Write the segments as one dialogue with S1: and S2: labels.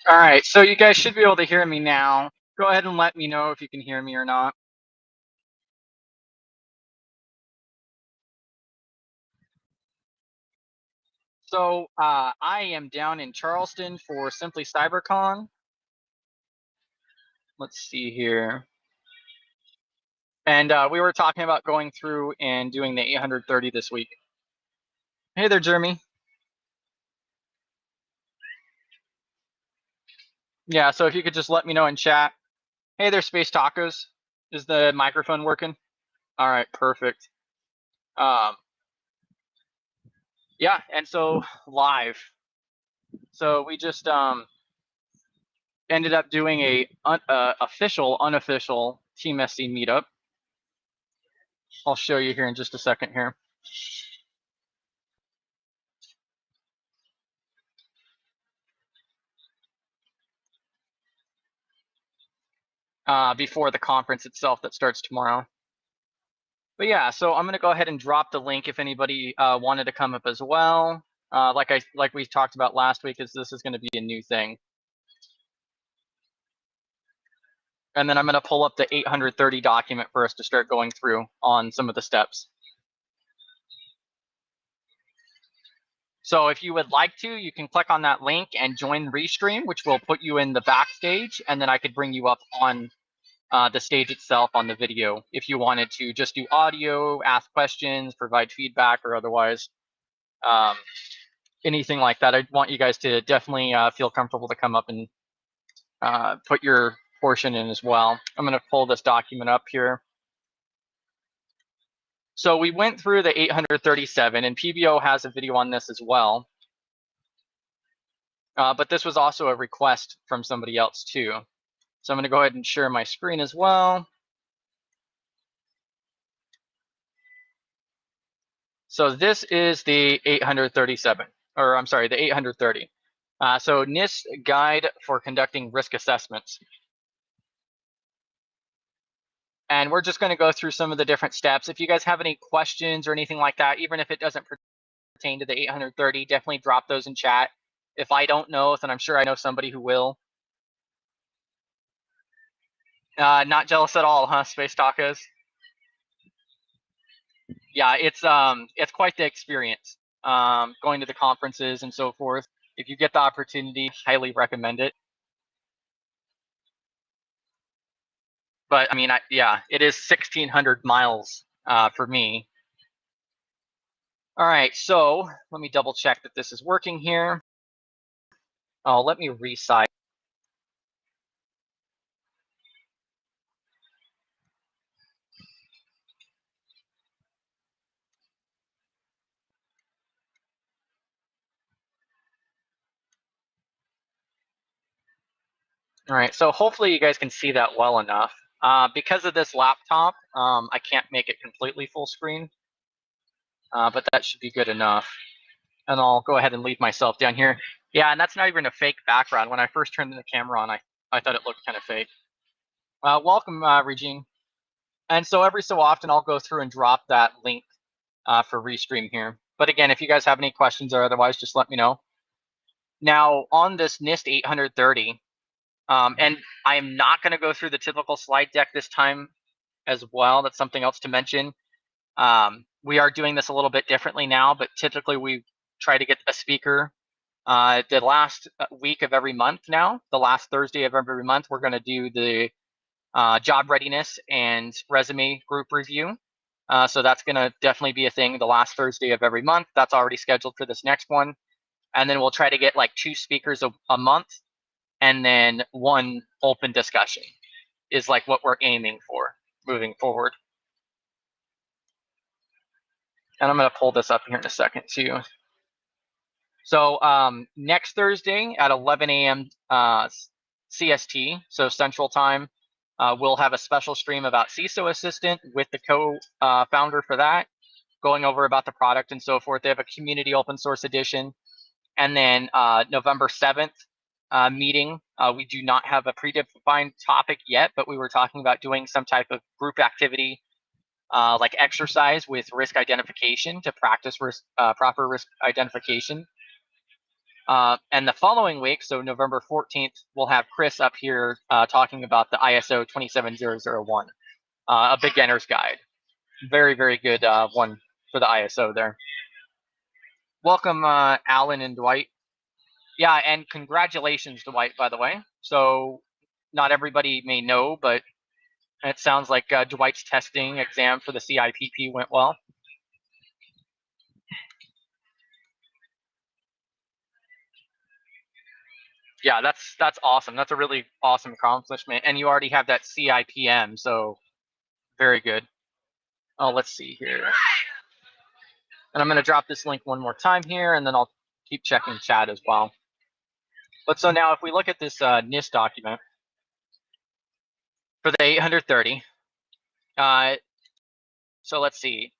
S1: All right, so you guys should be able to hear me now. Go ahead and let me know if you can hear me or not. So I am down in Charleston for Simply CyberCon. Let's see here. And we were talking about going through and doing the 830 this week. Hey there, Jeremy. Yeah, so if you could just let me know in chat. Hey there, Space Tacos. Is the microphone working? All right, perfect. Yeah, and so live. So we just ended up doing a official, unofficial Team SC meetup. I'll show you here in just a second here. Before the conference itself that starts tomorrow. But yeah, so I'm gonna go ahead and drop the link if anybody wanted to come up as well. Like we talked about last week, this is gonna be a new thing. And then I'm gonna pull up the 830 document for us to start going through on some of the steps. So if you would like to, you can click on that link and join Restream, which will put you in the backstage, and then I could bring you up on the stage itself on the video if you wanted to just do audio, ask questions, provide feedback, or otherwise anything like that. I want you guys to definitely feel comfortable to come up and put your portion in as well. I'm going to pull this document up here. So we went through the 837, and PBO has a video on this as well. But this was also a request from somebody else too. So I'm going to go ahead and share my screen as well. So this is the 837, or I'm sorry, the 830. So NIST Guide for Conducting Risk Assessments. And we're just going to go through some of the different steps. If you guys have any questions or anything like that, even if it doesn't pertain to the 830, definitely drop those in chat. If I don't know, then I'm sure I know somebody who will. Not jealous at all, huh, Space Tacos? Yeah, it's quite the experience. Going to the conferences and so forth. If you get the opportunity, highly recommend it. But I mean, yeah, it is 1,600 miles for me. All right, so let me double check that this is working here. Oh, let me resize. All right, so hopefully you guys can see that well enough. Because of this laptop, I can't make it completely full screen, but that should be good enough. And I'll go ahead and leave myself down here. Yeah, and that's not even a fake background. When I first turned the camera on, I thought it looked kind of fake. Welcome, Regine. And so every so often, I'll go through and drop that link for Restream here. But again, if you guys have any questions or otherwise, just let me know. Now, on this NIST 830, and I am not going to go through the typical slide deck this time as well. That's something else to mention. We are doing this a little bit differently now, but typically we try to get a speaker the last week of every month now. The last Thursday of every month, we're going to do the job readiness and resume group review. So that's going to definitely be a thing the last Thursday of every month. That's already scheduled for this next one. And then we'll try to get like 2 speakers a month, and then 1 open discussion is like what we're aiming for moving forward. And I'm going to pull this up here in a second too. So next Thursday at 11 a.m. CST, so Central Time, we'll have a special stream about CISO Assistant with the co-founder for that, going over about the product and so forth. They have a community open source edition. And then November 7th meeting, we do not have a predefined topic yet, but we were talking about doing some type of group activity like exercise with risk identification to practice proper risk identification. And the following week, so November 14th, we'll have Chris up here talking about the ISO 27001, a beginner's guide. Very, very good one for the ISO there. Welcome, Alan and Dwight. Yeah, and congratulations, Dwight, by the way. So not everybody may know, but it sounds like Dwight's testing exam for the CIPP went well. Yeah, that's awesome. That's a really awesome accomplishment. And you already have that CIPM, so very good. Oh, let's see here. And I'm going to drop this link one more time here, and then I'll keep checking chat as well. But so now if we look at this NIST document for the 830, so let's see.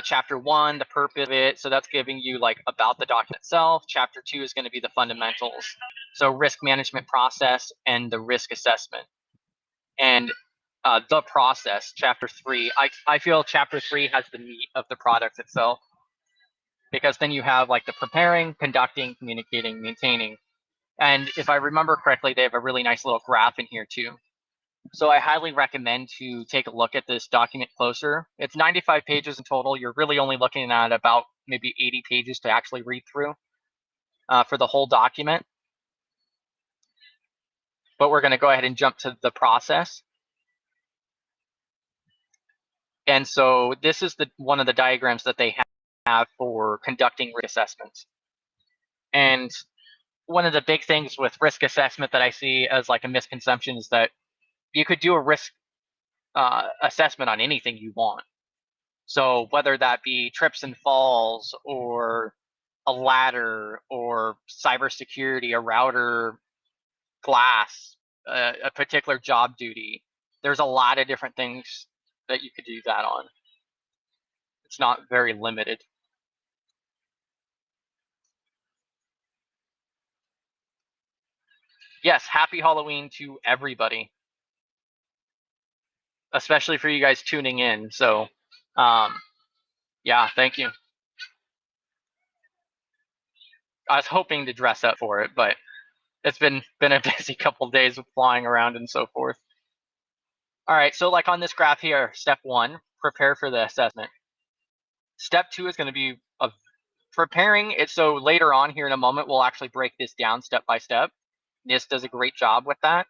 S1: Chapter 1, the purpose of it. So that's giving you like about the document itself. Chapter 2 is going to be the fundamentals. So risk management process and the risk assessment. And the process, chapter 3. I feel chapter 3 has the meat of the product itself, because then you have like the preparing, conducting, communicating, maintaining. And if I remember correctly, they have a really nice little graph in here too. So I highly recommend to take a look at this document closer. It's 95 pages in total. You're really only looking at about maybe 80 pages to actually read through for the whole document. But we're going to go ahead and jump to the process. And so this is one of the diagrams that they have for conducting risk assessments. And one of the big things with risk assessment that I see as like a misconception is that you could do a risk assessment on anything you want. So whether that be trips and falls or a ladder or cybersecurity, a router, glass, a particular job duty, there's a lot of different things that you could do that on. It's not very limited. Yes, happy Halloween to everybody, especially for you guys tuning in. So, yeah, thank you. I was hoping to dress up for it, but it's been a busy couple of days with flying around and so forth. All right, so like on this graph here, step 1, prepare for the assessment. Step 2 is going to be preparing it. So later on here in a moment, we'll actually break this down step by step. NIST does a great job with that.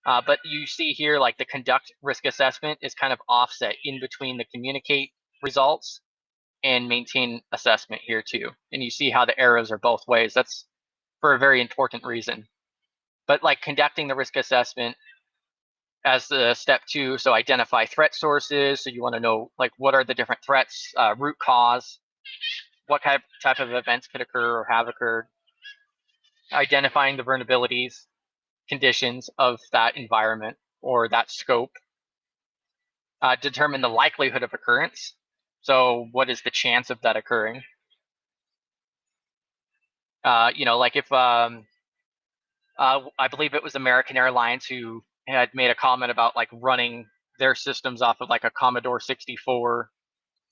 S1: But you see here, like the conduct risk assessment is kind of offset in between the communicate results and maintain assessment here too. And you see how the arrows are both ways. That's for a very important reason. But like conducting the risk assessment as the step 2, so identify threat sources. So you want to know like what are the different threats, root cause, what type of events could occur or have occurred, identifying the vulnerabilities, conditions of that environment or that scope, determine the likelihood of occurrence. So what is the chance of that occurring? Like if I believe it was American Airlines who had made a comment about like running their systems off of like a Commodore 64,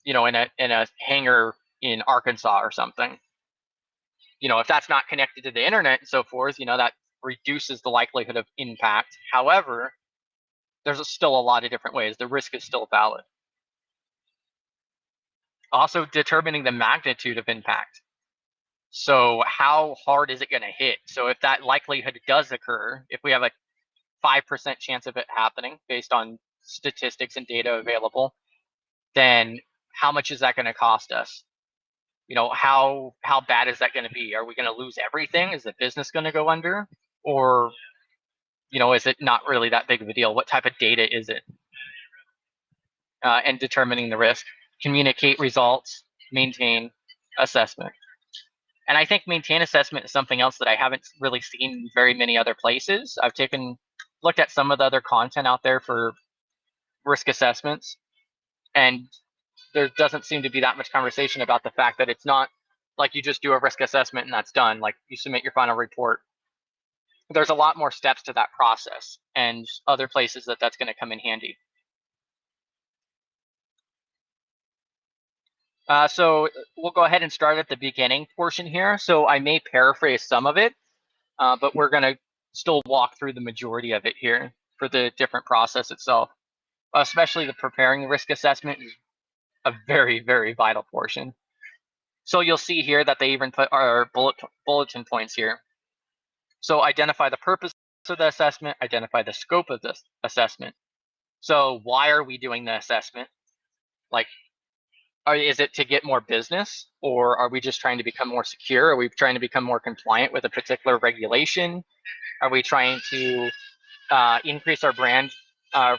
S1: in a hangar in Arkansas or something. If that's not connected to the internet and so forth, that reduces the likelihood of impact. However, there's still a lot of different ways. The risk is still valid. Also, determining the magnitude of impact. So how hard is it going to hit? So if that likelihood does occur, if we have a 5% chance of it happening based on statistics and data available, then how much is that going to cost us? How bad is that going to be? Are we going to lose everything? Is the business going to go under? Or, is it not really that big of a deal? What type of data is it? And determining the risk. Communicate results, maintain assessment. And I think maintain assessment is something else that I haven't really seen in very many other places. I've looked at some of the other content out there for risk assessments, and there doesn't seem to be that much conversation about the fact that it's not like you just do a risk assessment and that's done. Like you submit your final report. There's a lot more steps to that process and other places that's going to come in handy. So we'll go ahead and start at the beginning portion here. So I may paraphrase some of it, but we're going to still walk through the majority of it here for the different process itself. Especially the preparing risk assessment is a very, very vital portion. So you'll see here that they even put our bulletin points here. So identify the purpose of the assessment, identify the scope of this assessment. So why are we doing the assessment? Like, is it to get more business, or are we just trying to become more secure? Are we trying to become more compliant with a particular regulation? Are we trying to increase our brand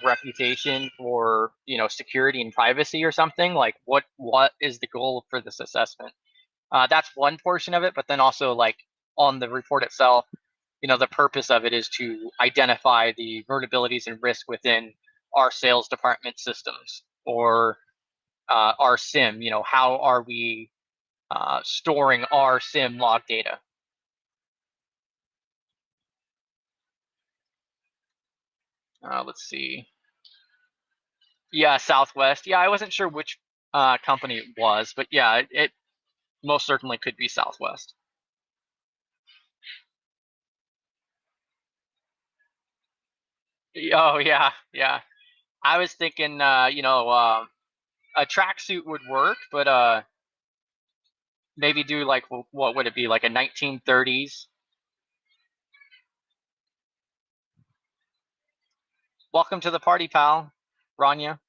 S1: reputation for security and privacy or something? Like, what is the goal for this assessment? That's one portion of it, but then also like on the report itself, the purpose of it is to identify the vulnerabilities and risk within our sales department systems or our SIM. How are we storing our SIM log data? Let's see. Yeah, Southwest. Yeah, I wasn't sure which company it was, but yeah, it most certainly could be Southwest. Oh yeah, yeah. I was thinking, a tracksuit would work, but maybe do like what would it be, like a 1930s? Welcome to the party, pal, Rania.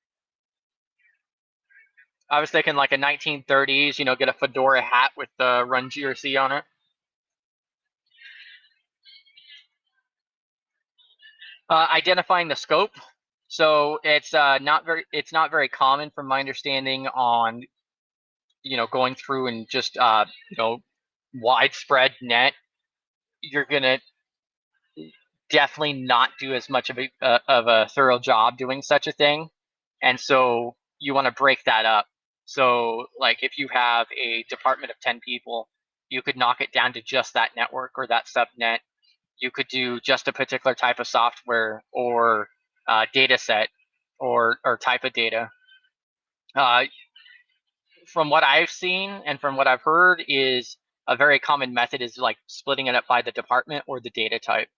S1: I was thinking like a 1930s, get a fedora hat with the Run GRC on it. Identifying the scope. So it's not very common from my understanding on going through and just widespread net. You're gonna definitely not do as much of a thorough job doing such a thing, and so you want to break that up. So like if you have a department of 10 people, you could knock it down to just that network or that subnet. You could do just a particular type of software or data set or type of data. Uh, from what I've seen and from what I've heard is a very common method is like splitting it up by the department or the data type.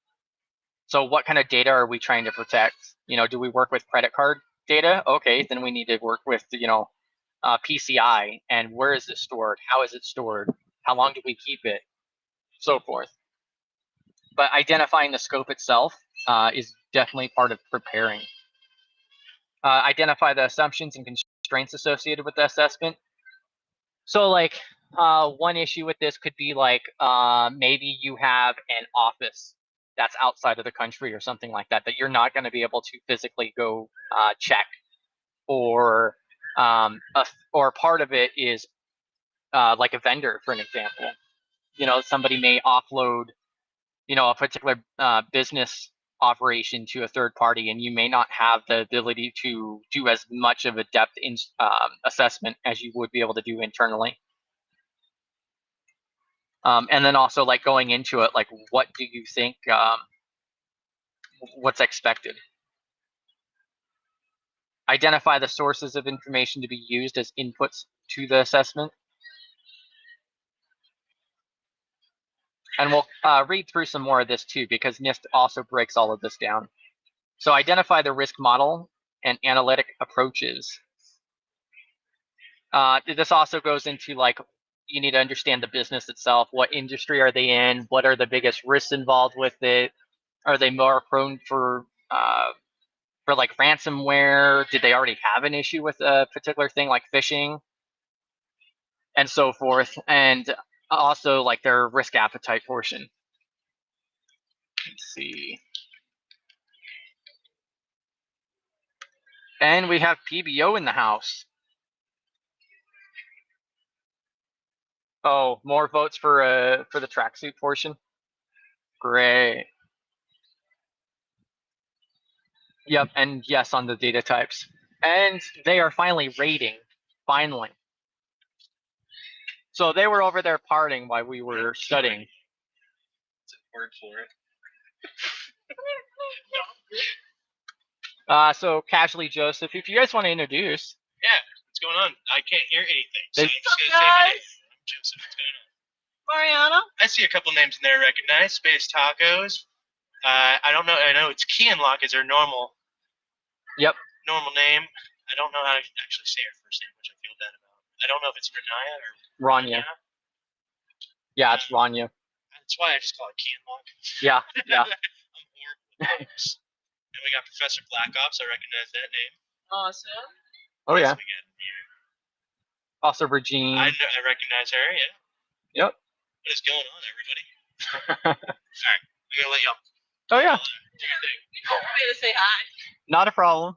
S1: So what kind of data are we trying to protect? Do we work with credit card data? Okay, then we need to work with PCI, and where is it stored? How is it stored? How long do we keep it? So forth. But identifying the scope itself is definitely part of preparing. Identify the assumptions and constraints associated with the assessment. So like one issue with this could be like maybe you have an office that's outside of the country or something like that you're not going to be able to physically go check, or or part of it is like a vendor, for an example. Somebody may offload a particular business operation to a third party, and you may not have the ability to do as much of a depth assessment as you would be able to do internally. And then also like going into it, like what do you think, what's expected? Identify the sources of information to be used as inputs to the assessment. And we'll read through some more of this too, because NIST also breaks all of this down. So identify the risk model and analytic approaches. This also goes into like, you need to understand the business itself. What industry are they in? What are the biggest risks involved with it? Are they more prone for like ransomware? Did they already have an issue with a particular thing like phishing and so forth? And also like their risk appetite portion. Let's see. And we have PBO in the house. Oh, more votes for the tracksuit portion. Great. Yep, and yes on the data types. And they are finally rating. Finally. So they were over there partying while we were studying. It's a word for it. So casually, Joseph, if you guys want to introduce.
S2: Yeah. What's going on? I can't hear anything. So
S1: Hey.
S2: I'm just going to say my name. I'm Joseph. What's going on?
S3: Mariana.
S2: I see a couple names in there I recognize. Space Tacos. I don't know. I know it's Key and Lock is her normal name. I don't know how to actually say her first name, which I feel bad about. I don't know if it's Renaya or
S1: Rania. Yeah, it's Rania.
S2: That's why I just call it Key and Lock.
S1: Yeah.
S2: I'm horrible with names. And we got Professor Black Ops. I recognize that name.
S3: Awesome.
S1: Oh, yeah.
S2: We got in here.
S1: Also, Virginie.
S2: I recognize her, yeah.
S1: Yep.
S2: What is going on, everybody? All right, I'm going to let y'all.
S1: Oh, yeah.
S2: Do your thing.
S3: You don't want me to say hi.
S1: Not a problem.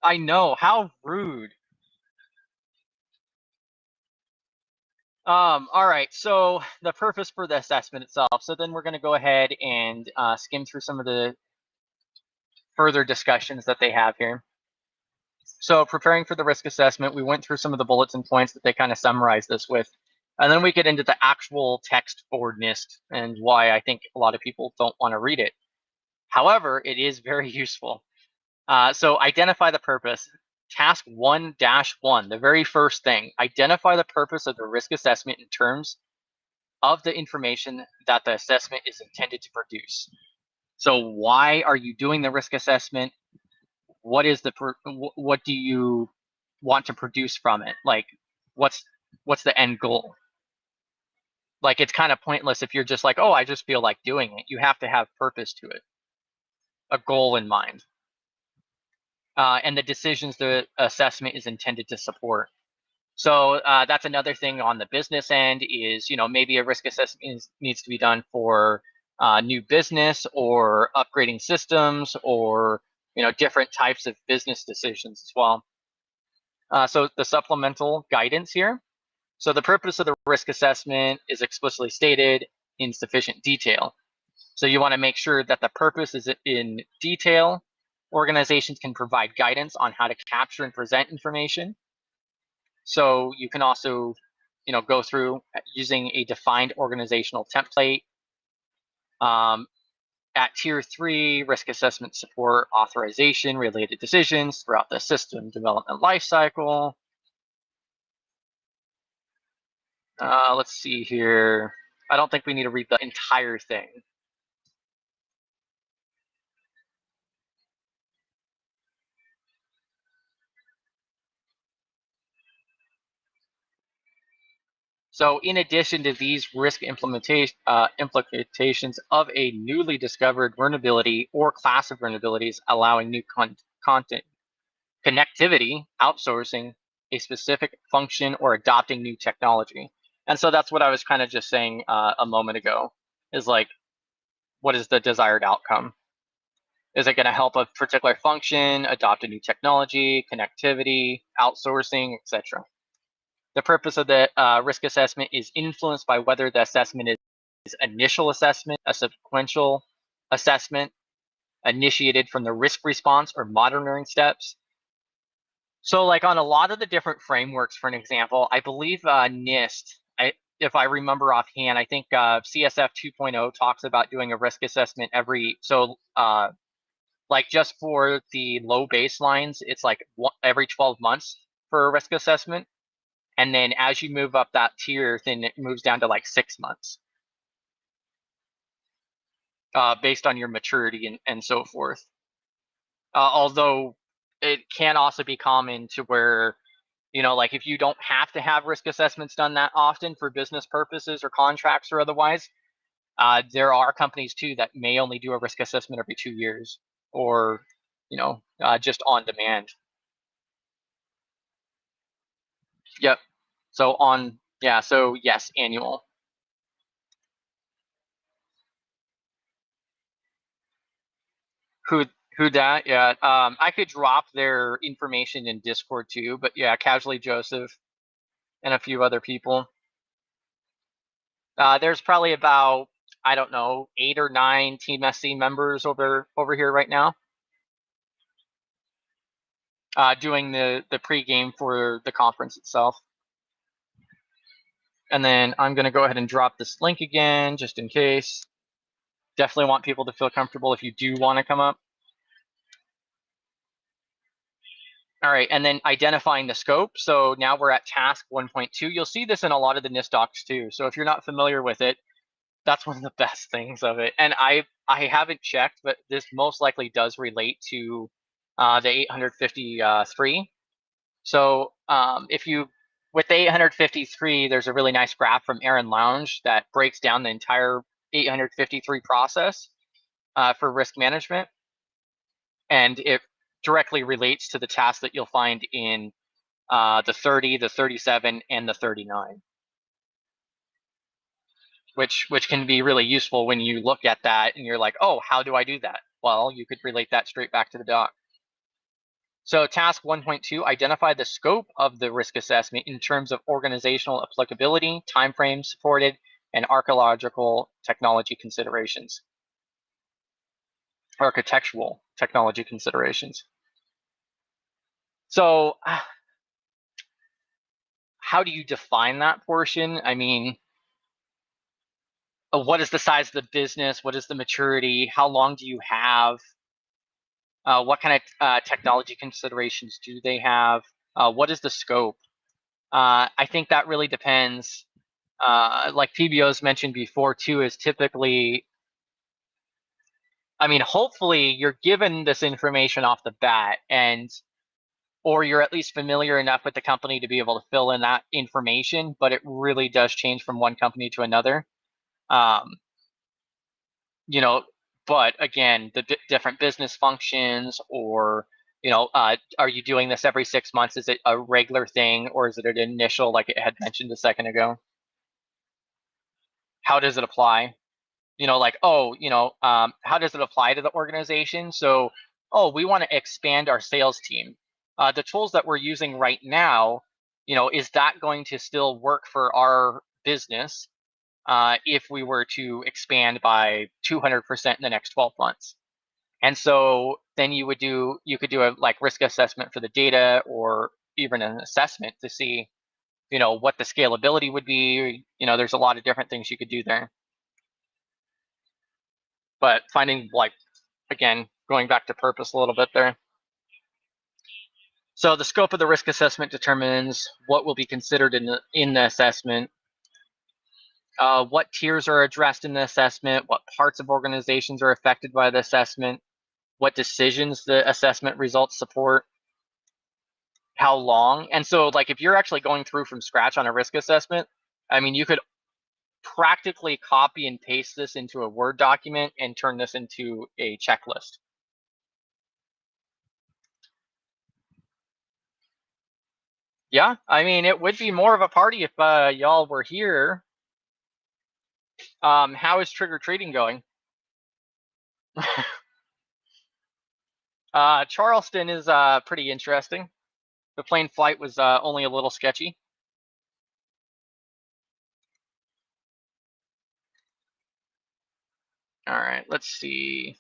S1: I know. How rude. All right, so the purpose for the assessment itself. So then we're going to go ahead and skim through some of the further discussions that they have here. So preparing for the risk assessment, we went through some of the bullets and points that they kind of summarized this with. And then we get into the actual text for NIST and why I think a lot of people don't want to read it. However, it is very useful. So identify the purpose. Task 1-1, the very first thing, identify the purpose of the risk assessment in terms of the information that the assessment is intended to produce. So why are you doing the risk assessment? What is what do you want to produce from it? Like, what's the end goal? Like, it's kind of pointless if you're just like, oh, I just feel like doing it. You have to have purpose to it, a goal in mind. And the decisions the assessment is intended to support. So that's another thing on the business end is, maybe a risk assessment needs to be done for new business or upgrading systems or, different types of business decisions as well. So the supplemental guidance here. So the purpose of the risk assessment is explicitly stated in sufficient detail. So you want to make sure that the purpose is in detail. Organizations can provide guidance on how to capture and present information. So you can also, go through using a defined organizational template. At Tier 3, risk assessment support authorization related decisions throughout the system development lifecycle. Let's see here. I don't think we need to read the entire thing. So in addition to these risk implications of a newly discovered vulnerability or class of vulnerabilities allowing new content, connectivity, outsourcing a specific function, or adopting new technology. And so that's what I was kind of just saying a moment ago, is like, what is the desired outcome? Is it going to help a particular function, adopt a new technology, connectivity, outsourcing, etc.? The purpose of the risk assessment is influenced by whether the assessment is initial assessment, a sequential assessment, initiated from the risk response or monitoring steps. So like on a lot of the different frameworks, for an example, I believe NIST, if I remember offhand, I think CSF 2.0 talks about doing a risk assessment like just for the low baselines, it's like every 12 months for a risk assessment. And then as you move up that tier, then it moves down to like 6 months based on your maturity and so forth. Although it can also be common to where, like if you don't have to have risk assessments done that often for business purposes or contracts or otherwise, there are companies too that may only do a risk assessment every 2 years or, just on demand. Yep. So yes, annual. Who that? Yeah. I could drop their information in Discord too, but yeah, Casually Joseph and a few other people. There's probably about, I don't know, 8 or 9 Team SC members over here right now. Doing the pregame for the conference itself. And then I'm going to go ahead and drop this link again, just in case. Definitely want people to feel comfortable if you do want to come up. All right, and then identifying the scope. So now we're at task 1.2. You'll see this in a lot of the NIST docs too. So if you're not familiar with it, that's one of the best things of it. And I haven't checked, but this most likely does relate to the 853. So if you, with the 853, there's a really nice graph from Aaron Lounge that breaks down the entire 853 process for risk management. And it directly relates to the tasks that you'll find in the 30, the 37, and the 39. Which can be really useful when you look at that and you're like, oh, how do I do that? Well, you could relate that straight back to the doc. So task 1.2, identify the scope of the risk assessment in terms of organizational applicability, timeframe supported, and architectural technology considerations. Architectural technology considerations. So how do you define that portion? I mean, what is the size of the business? What is the maturity? How long do you have? What kind of technology considerations do they have? What is the scope? I think that really depends. Like PBO's mentioned before too, is typically, I mean, hopefully you're given this information off the bat, or you're at least familiar enough with the company to be able to fill in that information, but it really does change from one company to another. You know, but again, the different business functions, or are you doing this every 6 months? Is it a regular thing, or is it an initial, like it had mentioned a second ago? How does it apply? Like, oh, how does it apply to the organization? So, oh, we want to expand our sales team. The tools that we're using right now, is that going to still work for our business if we were to expand by 200% in the next 12 months? And so then you could do a like risk assessment for the data, or even an assessment to see, what the scalability would be. There's a lot of different things you could do there. But finding, like, again, going back to purpose a little bit there. So the scope of the risk assessment determines what will be considered in the assessment, what tiers are addressed in the assessment, what parts of organizations are affected by the assessment, what decisions the assessment results support, how long. And so, like, if you're actually going through from scratch on a risk assessment, I mean, you could practically copy and paste this into a Word document and turn this into a checklist. Yeah, I mean, it would be more of a party if y'all were here. How is trick-or-treating going? Charleston is pretty interesting. The plane flight was only a little sketchy. All right, let's see.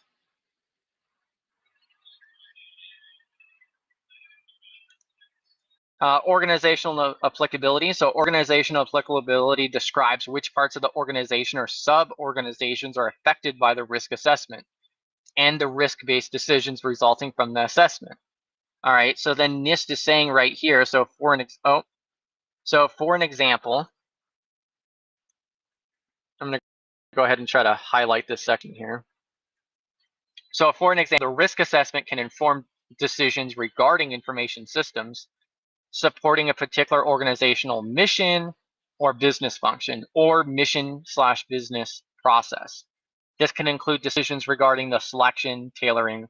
S1: Organizational applicability. So organizational applicability describes which parts of the organization or sub-organizations are affected by the risk assessment and the risk-based decisions resulting from the assessment. All right, so then NIST is saying right here, so for an example, I'm going to go ahead and try to highlight this section here. So for an example, the risk assessment can inform decisions regarding information systems supporting a particular organizational mission or business function, or mission/business process. This can include decisions regarding the selection, tailoring,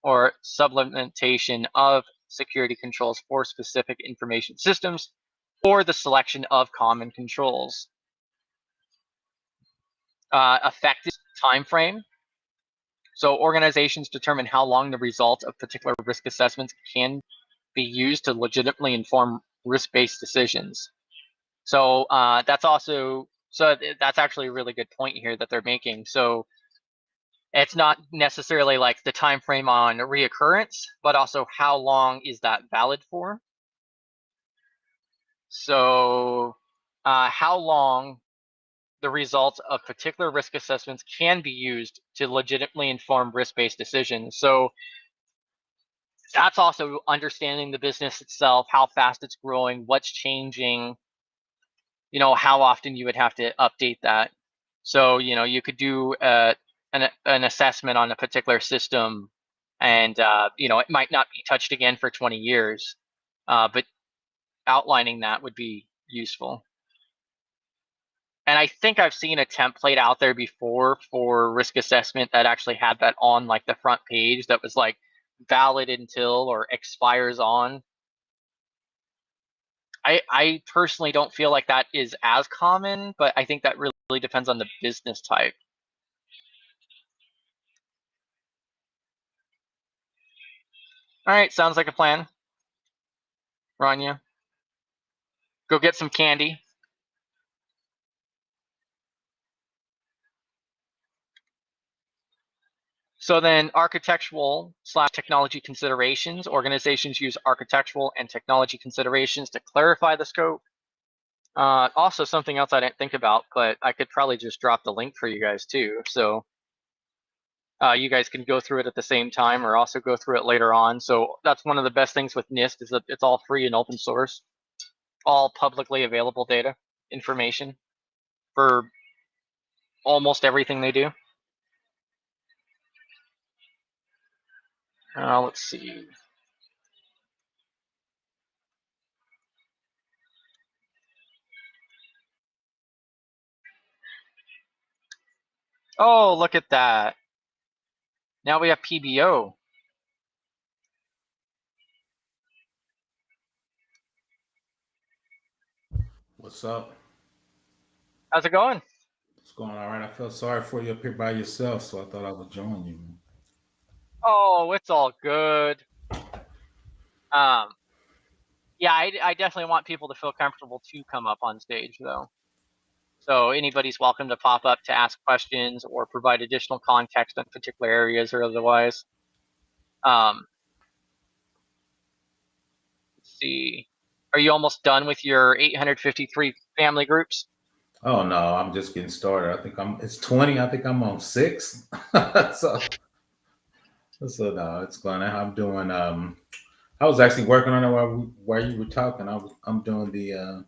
S1: or supplementation of security controls for specific information systems, or the selection of common controls. Effective time frame. So organizations determine how long the results of particular risk assessments can be used to legitimately inform risk-based decisions. So that's actually a really good point here that they're making. So it's not necessarily like the time frame on reoccurrence, but also how long is that valid for? So how long the results of particular risk assessments can be used to legitimately inform risk-based decisions. So that's also understanding the business itself, how fast it's growing, what's changing, how often you would have to update that. So, you could do an assessment on a particular system, and it might not be touched again for 20 years, but outlining that would be useful. And I think I've seen a template out there before for risk assessment that actually had that on like the front page that was like valid until or expires on. I personally don't feel like that is as common, but I think that really depends on the business type. All right, sounds like a plan. Rania, go get some candy. So then architectural/technology considerations. Organizations use architectural and technology considerations to clarify the scope. Also, something else I didn't think about, but I could probably just drop the link for you guys too. So you guys can go through it at the same time or also go through it later on. So that's one of the best things with NIST is that it's all free and open source, all publicly available data, information for almost everything they do. Let's see. Oh, look at that. Now we have PBO.
S4: What's up?
S1: How's it going?
S4: It's going all right. I felt sorry for you up here by yourself, so I thought I would join you.
S1: Oh, it's all good. Yeah, I definitely want people to feel comfortable to come up on stage, though. So anybody's welcome to pop up to ask questions or provide additional context on particular areas or otherwise. Let's see. Are you almost done with your 853 family groups?
S4: Oh no, I'm just getting started. I think it's 20. I think I'm on 6. so no, it's going. I'm doing. I was actually working on it while you were talking. I'm doing the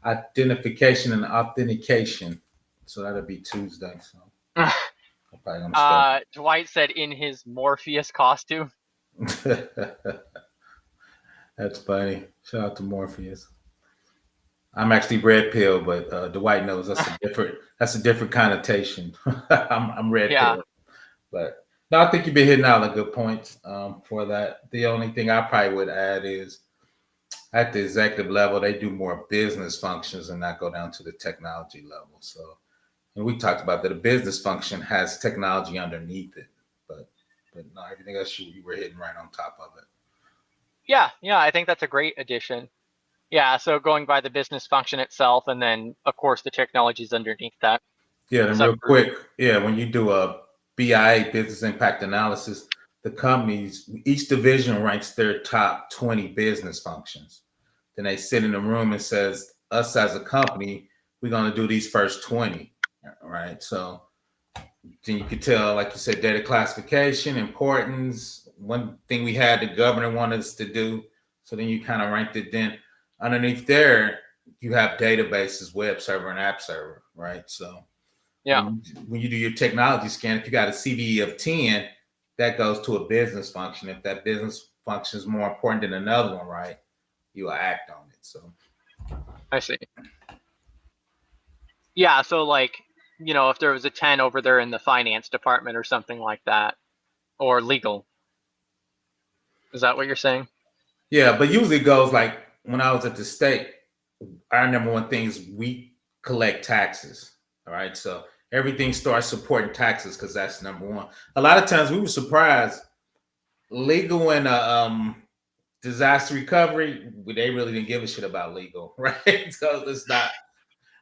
S4: identification and authentication. So that'll be Tuesday. So I'm probably gonna start.
S1: Dwight said in his Morpheus costume.
S4: That's funny. Shout out to Morpheus. I'm actually red pill, but Dwight knows that's a different connotation. I'm red pill, but no, I think you've been hitting all the good points for that. The only thing I probably would add is at the executive level, they do more business functions and not go down to the technology level. So, and we talked about that a business function has technology underneath it, but no, everything else you were hitting right on top of it.
S1: Yeah, I think that's a great addition. Yeah, so going by the business function itself, and then of course the technologies underneath that.
S4: Yeah, and real quick, when you do a BIA, business impact analysis, the companies, each division ranks their top 20 business functions. Then they sit in a room and says, us as a company, we're going to do these first 20, right? So then you could tell, like you said, data classification, importance, one thing we had the governor wanted us to do. So then you kind of ranked it. Then underneath there, you have databases, web server and app server, right? So
S1: yeah,
S4: when you do your technology scan, if you got a CVE of 10, that goes to a business function. If that business function is more important than another one, right, you will act on it. So
S1: I see. Yeah, so like, if there was a 10 over there in the finance department or something like that, or legal. Is that what you're saying?
S4: Yeah, but usually it goes like when I was at the state, our number one thing is we collect taxes. All right. So everything starts supporting taxes because that's number one. A lot of times we were surprised. Legal and disaster recovery, they really didn't give a shit about legal, right? So it's not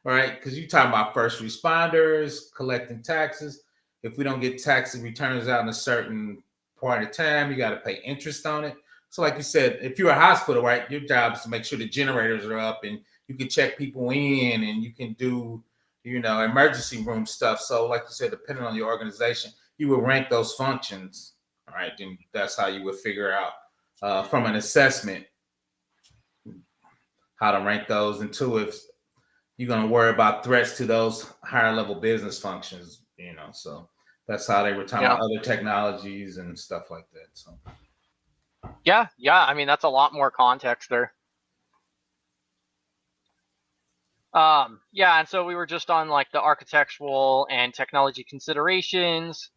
S4: right because you're talking about first responders collecting taxes. If we don't get tax returns out in a certain point of time, you got to pay interest on it. So, like you said, if you're a hospital, right, your job is to make sure the generators are up and you can check people in and you can do, emergency room stuff. So, like you said, depending on your organization, you will rank those functions, all right? Then that's how you would figure out from an assessment, how to rank those, and two, if you're going to worry about threats to those higher level business functions, so that's how they were talking about other technologies and stuff like that. So
S1: yeah, I mean, that's a lot more context there. Yeah, and so we were just on like the architectural and technology considerations.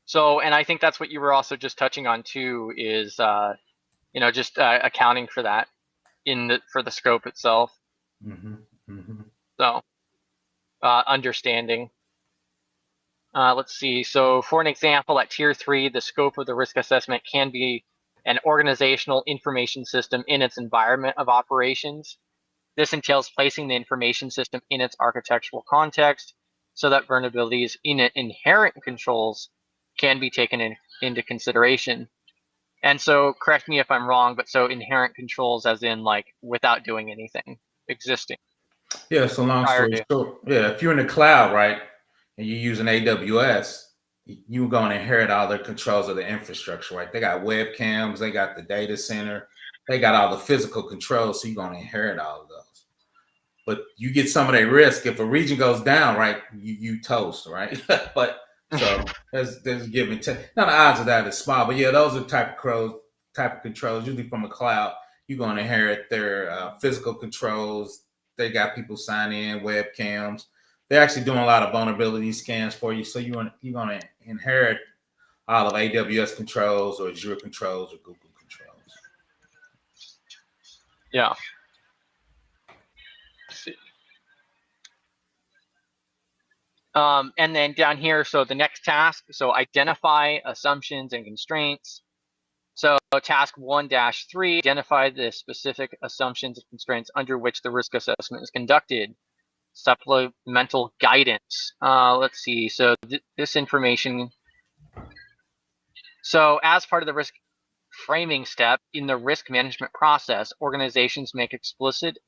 S1: So, and I think that's what you were also just touching on too, is just accounting for that for the scope itself. So, understanding. Let's see. So, for an example, at Tier 3, the scope of the risk assessment can be an organizational information system in its environment of operations. This entails placing the information system in its architectural context so that vulnerabilities in inherent controls can be taken into consideration. And so, correct me if I'm wrong, but so inherent controls as in like without doing anything existing.
S4: Yeah, so long story short, if you're in the cloud, right, and you're using AWS, you're going to inherit all the controls of the infrastructure, right? They got webcams, they got the data center, they got all the physical controls, so you're going to inherit all of those. But you get some of that risk. If a region goes down, right, you toast, right? But so there's give and take. Now the odds of that is small, but yeah, those are type of controls, usually from a cloud. You're going to inherit their physical controls. They got people sign in, webcams. They're actually doing a lot of vulnerability scans for you. So you're going to inherit all of AWS controls or Azure controls or Google controls.
S1: Yeah. Let's see. And then down here, so the next task, so identify assumptions and constraints. So task 1-3, identify the specific assumptions and constraints under which the risk assessment is conducted. Supplemental guidance. Let's see. So this information. So as part of the risk framing step in the risk management process, organizations make explicit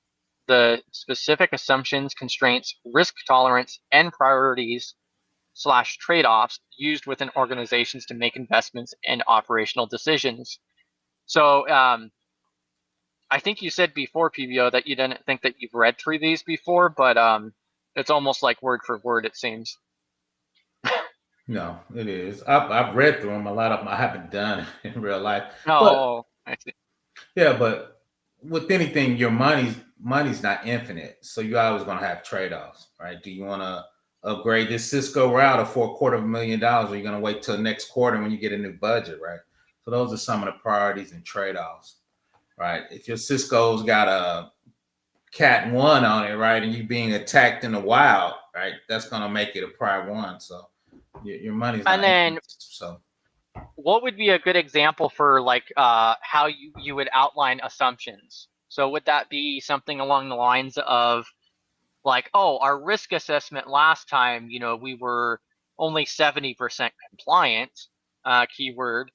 S1: the specific assumptions, constraints, risk tolerance, and priorities / trade-offs used within organizations to make investments and operational decisions. So I think you said before, PVO, that you didn't think that you've read through these before, but it's almost like word for word, it seems.
S4: No, it is. I've read through them. A lot of them I haven't done in real life.
S1: Oh, I see.
S4: Yeah, but with anything, your money's not infinite, so you're always going to have trade-offs, right? Do you want to upgrade this Cisco router for $250,000, or are you going to wait till next quarter when you get a new budget, right? So those are some of the priorities and trade-offs, right? If your Cisco's got a Cat 1 on it, right, and you being attacked in the wild, right, that's going to make it a prior one. So your money's not
S1: then,
S4: so
S1: what would be a good example for like how you would outline assumptions? So would that be something along the lines of like, oh, our risk assessment last time, we were only 70% compliant, keyword,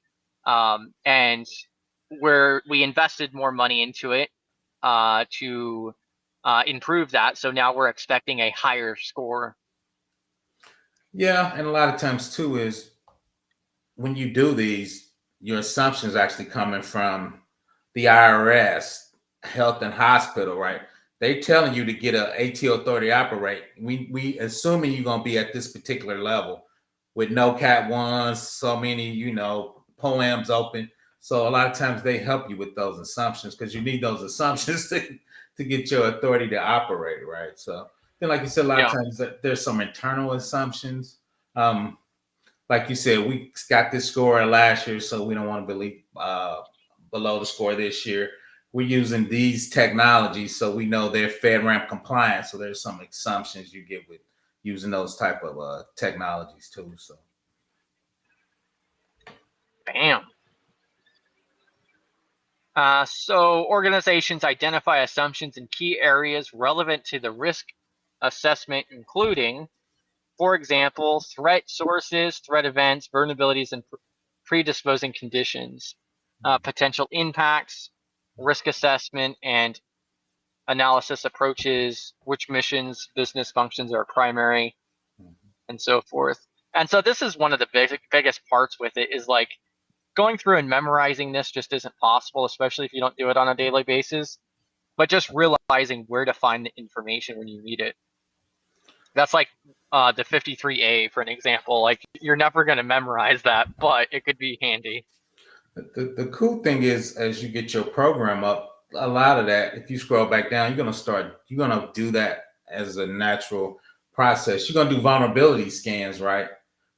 S1: and where we invested more money into it to improve that. So now we're expecting a higher score.
S4: Yeah, and a lot of times too is when you do these, your assumptions actually coming from the IRS, health and hospital, right? They telling you to get a ATO authority operate. We assuming you're gonna be at this particular level with no Cat 1s, so many, poems open. So a lot of times they help you with those assumptions because you need those assumptions to get your authority to operate, right? So then, like you said, a lot of times there's some internal assumptions. Like you said, we got this score last year, so we don't want to believe below the score this year. We're using these technologies, so we know they're FedRAMP compliant. So there's some assumptions you get with using those type of technologies too. So,
S1: Bam. So organizations identify assumptions in key areas relevant to the risk assessment, including, for example, threat sources, threat events, vulnerabilities, and predisposing conditions, potential impacts, risk assessment and analysis approaches, which missions, business functions are primary, and so forth. And so this is one of the biggest parts with it is like going through and memorizing this just isn't possible, especially if you don't do it on a daily basis. But just realizing where to find the information when you need it. That's like the 53A for an example. Like you're never going to memorize that, but it could be handy.
S4: The cool thing is, as you get your program up, a lot of that, if you scroll back down, you're gonna do that as a natural process. You're gonna do vulnerability scans, right?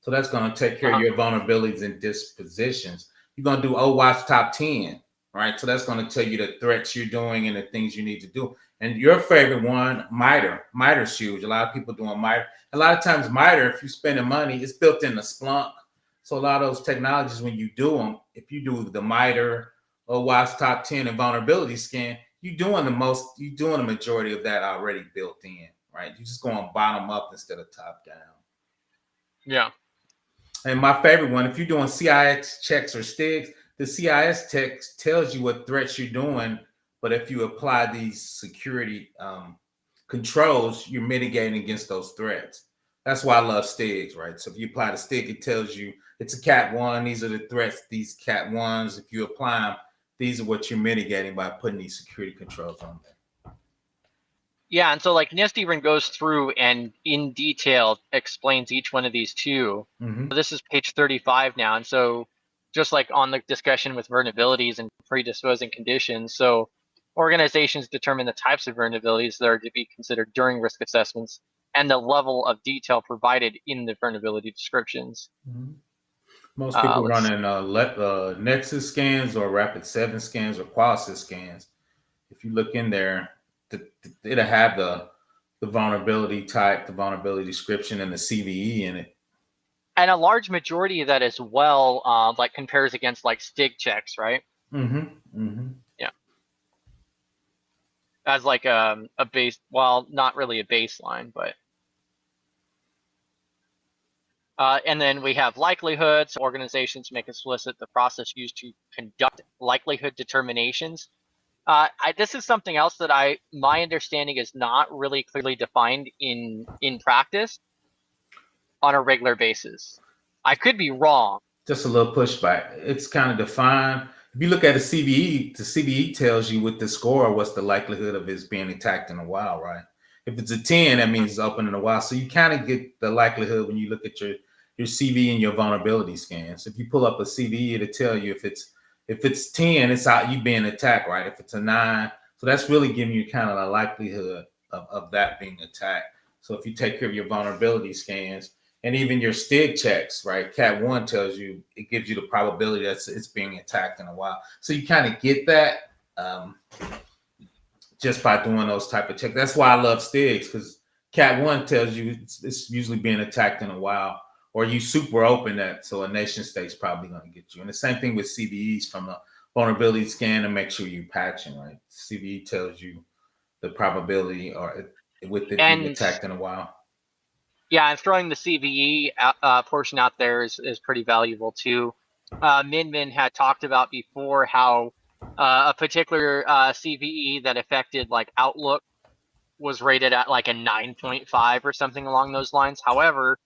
S4: So that's gonna take care of your vulnerabilities and dispositions. You're gonna do OWASP top 10, right? So that's gonna tell you the threats you're doing and the things you need to do. And your favorite one, MITRE. MITRE's huge. A lot of people doing MITRE. A lot of times MITRE, if you're spending money, it's built in the Splunk. So a lot of those technologies, when you do them, if you do the MITRE or WASP top 10 and vulnerability scan, you're doing the majority of that already built in, right? You're just going bottom up instead of top down.
S1: Yeah.
S4: And my favorite one, if you're doing CIS checks or STIGs, the CIS text tells you what threats you're doing, but if you apply these security controls, you're mitigating against those threats. That's why I love STIGs, right? So if you apply the STIG, it tells you it's a Cat 1. These are the threats, these Cat 1s. If you apply them, these are what you're mitigating by putting these security controls on there.
S1: Yeah, and so like NIST even goes through and in detail explains each one of these too.
S4: Mm-hmm.
S1: So this is page 35 now. And so just like on the discussion with vulnerabilities and predisposing conditions, so organizations determine the types of vulnerabilities that are to be considered during risk assessments and the level of detail provided in the vulnerability descriptions.
S4: Mm-hmm. Most people
S1: let's
S4: running Nexus scans or Rapid7 scans or Qualys scans. If you look in there, it'll have the vulnerability type, the vulnerability description, and the CVE in it.
S1: And a large majority of that as well, like compares against like STIG checks, right?
S4: Mm-hmm. Mm-hmm.
S1: Yeah. As like a base, well, not really a baseline, but. And then we have likelihoods. Organizations make explicit the process used to conduct likelihood determinations. This is something else that my understanding is not really clearly defined in practice on a regular basis. I could be wrong.
S4: Just a little pushback. It's kind of defined. If you look at the CVE tells you with the score what's the likelihood of it being attacked in a while, right? If it's a 10, that means it's open in a while. So you kind of get the likelihood when you look at your CVE and your vulnerability scans. If you pull up a CVE, it'll tell you if it's 10, it's out you being attacked, right? If it's a 9, so that's really giving you kind of the likelihood of that being attacked. So if you take care of your vulnerability scans and even your STIG checks, right? Cat 1 tells you, it gives you the probability that it's being attacked in a while. So you kind of get that just by doing those type of checks. That's why I love STIGs, because Cat 1 tells you it's usually being attacked in a while, or you super open that, so a nation state's probably going to get you. And the same thing with CVEs from a vulnerability scan to make sure you're patching, right? CVE tells you the probability or with it being attacked in a while.
S1: Yeah, and throwing the CVE portion out there is pretty valuable too. Min had talked about before how a particular CVE that affected like Outlook was rated at like a 9.5 or something along those lines. However,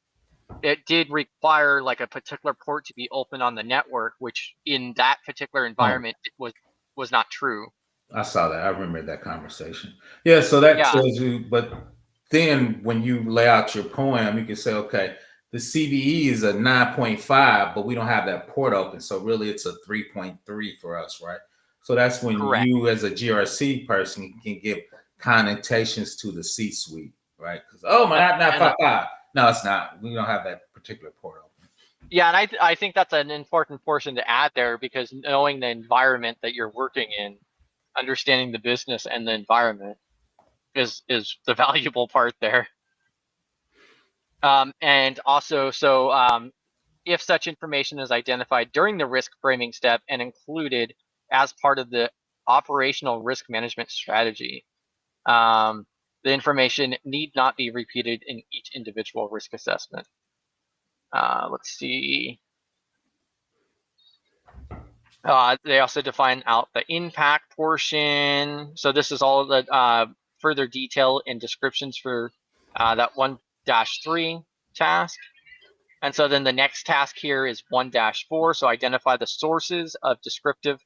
S1: it did require like a particular port to be open on the network, which in that particular environment was not true.
S4: I saw that. I remember that conversation. Yeah, so that tells you, but then when you lay out your poem, you can say, okay, the CVE is a 9.5, but we don't have that port open. So really it's a 3.3 for us, right? So that's when you as a GRC person can give connotations to the C-suite, right? Because, oh, my, not 5.5. No, it's not. We don't have that particular port open.
S1: Yeah, and I think that's an important portion to add there, because knowing the environment that you're working in, understanding the business and the environment is the valuable part there. And also, so if such information is identified during the risk framing step and included as part of the operational risk management strategy, the information need not be repeated in each individual risk assessment. Let's see. They also define out the impact portion. So this is all the further detail and descriptions for that 1-3 task. And so then the next task here is 1-4. So identify the sources of descriptive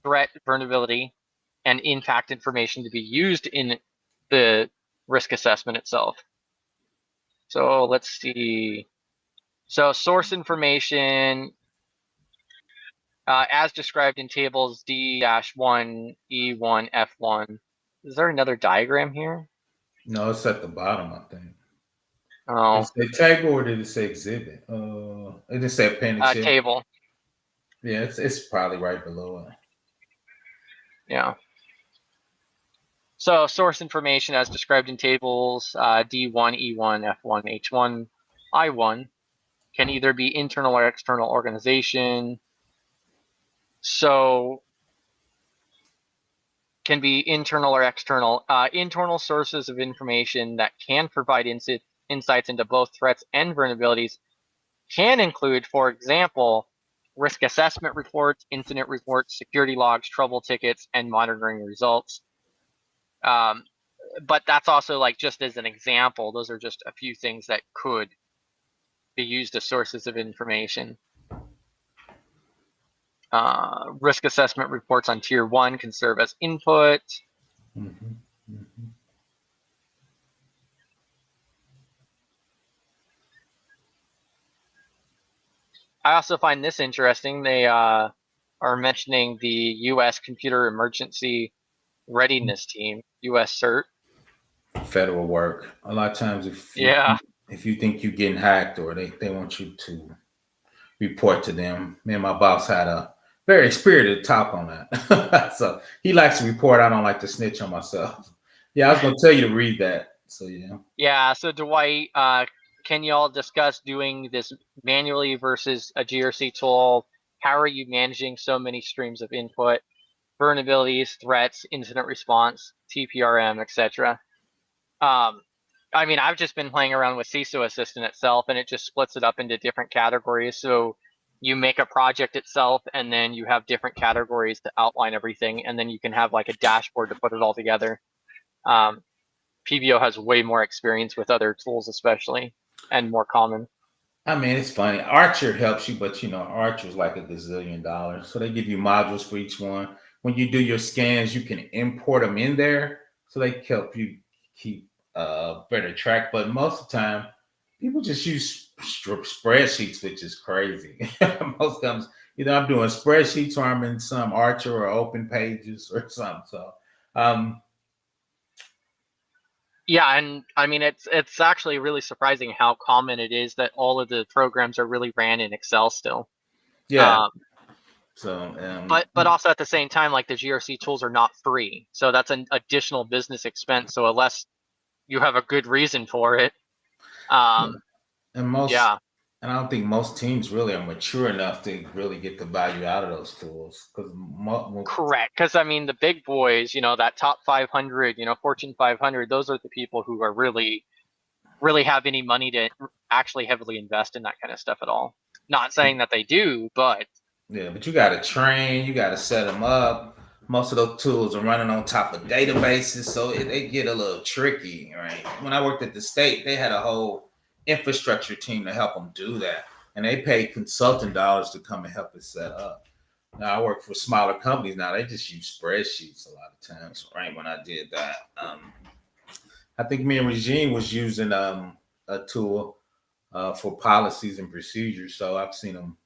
S1: threat, vulnerability, and impact information to be used in the risk assessment itself. So let's see. So source information, as described in tables D-1, E1, F1. Is there another diagram here?
S4: No, it's at the bottom, I think.
S1: Oh,
S4: Did it say table or did it say exhibit? It just said appendix here.
S1: table.
S4: Yeah, it's probably right below it.
S1: Yeah. So source information as described in tables D1, E1, F1, H1, I1 can either be internal or external organization. So can be internal or external. Internal sources of information that can provide insights into both threats and vulnerabilities can include, for example, risk assessment reports, incident reports, security logs, trouble tickets, and monitoring results. But that's also like just as an example, those are just a few things that could be used as sources of information. Risk assessment reports on tier 1 can serve as input.
S4: Mm-hmm. Mm-hmm.
S1: I also find this interesting. They are mentioning the U.S. Computer Emergency Readiness Team, U.S. CERT.
S4: Federal work. A lot of times, if you think you're getting hacked or they want you to report to them, me and my boss had a very spirited talk on that. So he likes to report. I don't like to snitch on myself. Yeah, I was going to tell you to read that. So yeah.
S1: Yeah. So Dwight, can you all discuss doing this manually versus a GRC tool? How are you managing so many streams of input, vulnerabilities, threats, incident response, TPRM, etc.? I mean, I've just been playing around with CISO Assistant itself, and it just splits it up into different categories. So you make a project itself, and then you have different categories to outline everything, and then you can have like a dashboard to put it all together. PBO has way more experience with other tools, especially, and more common.
S4: I mean, it's funny. Archer helps you, but Archer's like $1 gazillion. So they give you modules for each one. When you do your scans, you can import them in there. So they help you keep better track. But most of the time, people just use spreadsheets, which is crazy. Most times, either I'm doing spreadsheets or I'm in some Archer or Open Pages or something. So
S1: yeah, and I mean it's actually really surprising how common it is that all of the programs are really ran in Excel still.
S4: yeah.
S1: But also at the same time, like the GRC tools are not free, so that's an additional business expense. So unless you have a good reason for it,
S4: and I don't think most teams really are mature enough to really get the value out of those tools.
S1: Correct, because I mean the big boys, that top 500, Fortune 500, those are the people who are really have any money to actually heavily invest in that kind of stuff at all. Not saying that they do, but
S4: yeah, but you got to train, you got to set them up. Most of those tools are running on top of databases, so they get a little tricky, right? When I worked at the state, they had a whole infrastructure team to help them do that, and they paid consulting dollars to come and help us set up. Now I work for smaller companies. Now they just use spreadsheets a lot of times, right? When I did that, I think me and Regine was using a tool for policies and procedures, so I've seen them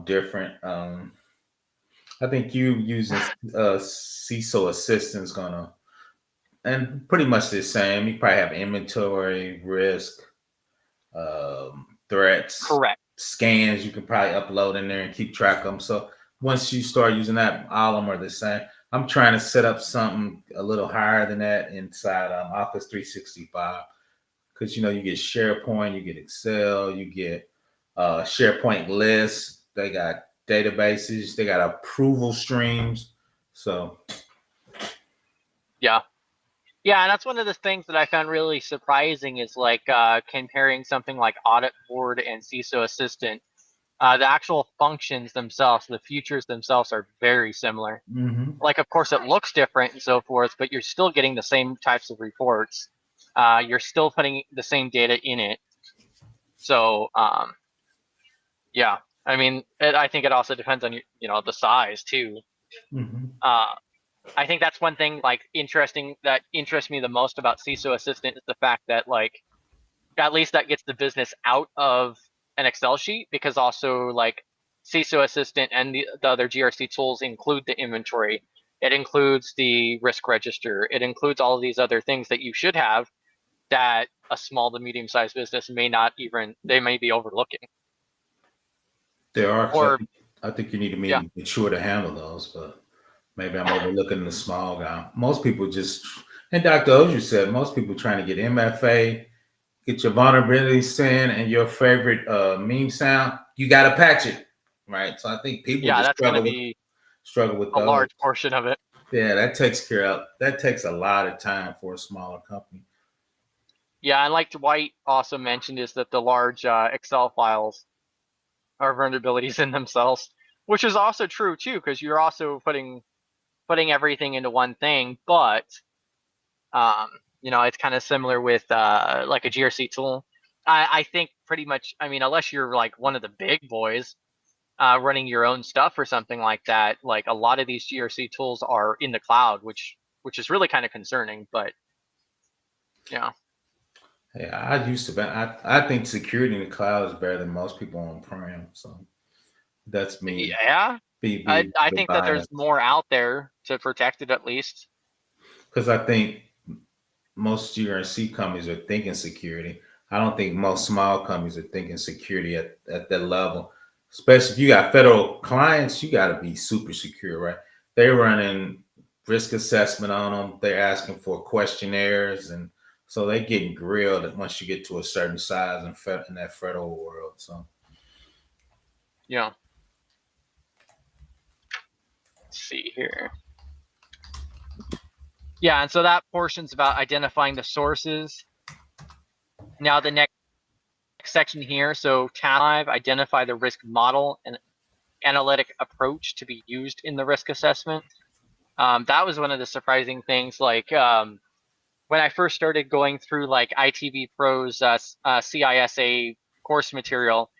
S4: different. I think you using CISO Assistant's gonna, and pretty much the same. You probably have inventory, risk, threats,
S1: correct.
S4: scans. You can probably upload in there and keep track of them. So once you start using that, all of them are the same. I'm trying to set up something a little higher than that inside Office 365 because you get SharePoint, you get Excel, you get SharePoint lists. They got databases, they got approval streams. So
S1: yeah, and that's one of the things that I found really surprising is like comparing something like Audit Board and CISO Assistant. The actual functions themselves, the features themselves are very similar.
S4: mm-hmm.
S1: Like, of course, it looks different and so forth, but you're still getting the same types of reports. You're still putting the same data in it. So yeah, I mean, I think it also depends on the size too.
S4: Mhm.
S1: I think that's one thing like interesting that interests me the most about CISO Assistant is the fact that like at least that gets the business out of an Excel sheet, because also like CISO Assistant and the other GRC tools include the inventory. It includes the risk register. It includes all of these other things that you should have that a small to medium sized business may not even, they may be overlooking.
S4: There are, 'cause
S1: Or
S4: I think you need to
S1: yeah,
S4: be mature to handle those, but maybe I'm overlooking the small guy. Most people just, and Dr. Ozier said, most people trying to get MFA, get your vulnerabilities in, and your favorite meme sound, you got to patch it, right? So I think people
S1: yeah,
S4: just
S1: that's going to be
S4: struggle with
S1: a
S4: those.
S1: large portion of it.
S4: Yeah, that takes a lot of time for a smaller company.
S1: Yeah, and like Dwight also mentioned, is that the large Excel files are vulnerabilities in themselves, which is also true too, because you're also putting everything into one thing. But it's kind of similar with like a GRC tool. I think pretty much. I mean, unless you're like one of the big boys running your own stuff or something like that, like a lot of these GRC tools are in the cloud, which is really kind of concerning. But yeah,
S4: Yeah, I used to be. I think security in the cloud is better than most people on prem. So that's me.
S1: yeah, I
S4: The
S1: think that there's
S4: bias,
S1: more out there to protect it at least.
S4: because I think most GRC companies are thinking security. I don't think most small companies are thinking security at that level. Especially if you got federal clients, you got to be super secure, right? They're running risk assessment on them. They're asking for questionnaires, and so they're getting grilled once you get to a certain size in that federal world. So
S1: Yeah. Let's see here. Yeah, and so that portion's about identifying the sources. Now the next section here, so tab 5, identify the risk model and analytic approach to be used in the risk assessment. That was one of the surprising things. Like when I first started going through like ITV Pro's CISA course material,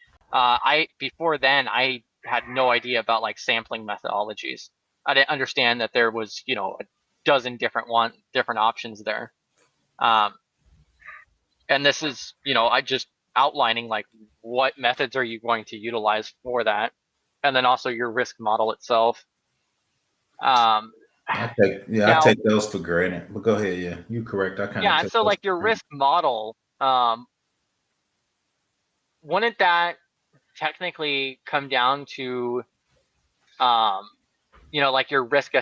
S1: before then I had no idea about like sampling methodologies. I didn't understand that there was a dozen different options there. Um, and this is I just outlining like what methods are you going to utilize for that, and then also your risk model itself. Um,
S4: I
S1: now,
S4: take those for granted. But go ahead, yeah, you correct. I kind of
S1: yeah, and
S4: take
S1: so
S4: those
S1: like
S4: for
S1: your
S4: granted.
S1: risk model, wouldn't that technically come down to um, like your risk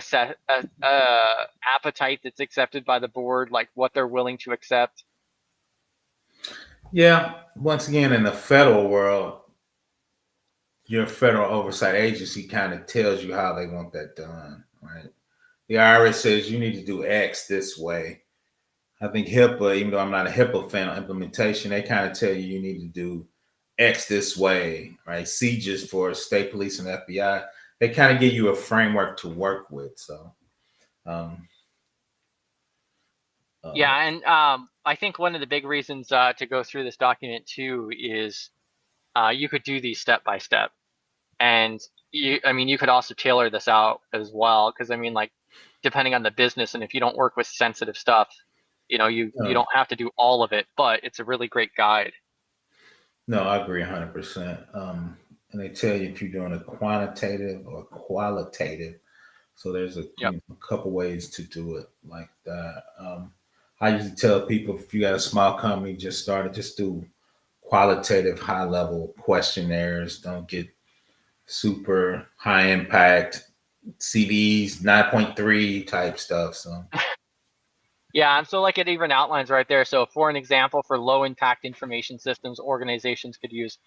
S1: appetite that's accepted by the board, like what they're willing to accept?
S4: Yeah, once again, in the federal world, your federal oversight agency kind of tells you how they want that done, right? The IRS says you need to do X this way. I think HIPAA, even though I'm not a HIPAA fan of implementation, they kind of tell you need to do X this way, right? CJIS for state police and FBI, they kind of give you a framework to work with. So, um,
S1: Yeah, and I think one of the big reasons to go through this document too is you could do these step by step, and you could also tailor this out as well, because I mean, like, depending on the business, and if you don't work with sensitive stuff, you
S4: uh,
S1: don't have to do all of it, but it's a really great guide.
S4: no, I agree 100%. And they tell you if you're doing a quantitative or qualitative. So there's
S1: Yep.
S4: a couple ways to do it like that. I usually tell people if you got a small company just started, just do qualitative, high level questionnaires. Don't get super high impact CDs 9.3 type stuff. So
S1: Yeah, and so like it even outlines right there. So for an example, for low impact information systems, organizations could use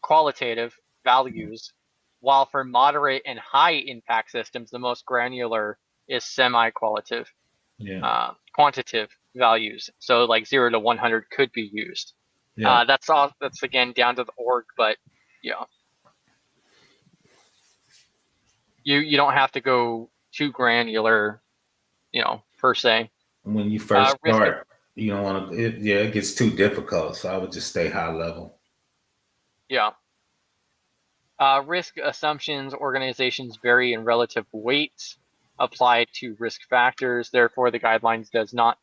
S1: qualitative values, while for moderate and high impact systems, the most granular is semi-qualitative,
S4: yeah,
S1: quantitative values. So like 0 to 100 could be used.
S4: yeah.
S1: That's all. That's again down to the org, but yeah, you don't have to go too granular, per se.
S4: When you first
S1: Risk.
S4: start, you don't want to. Yeah, it gets too difficult. So I would just stay high level.
S1: Yeah. Risk assumptions, organizations vary in relative weights applied to risk factors. Therefore, the guidelines does not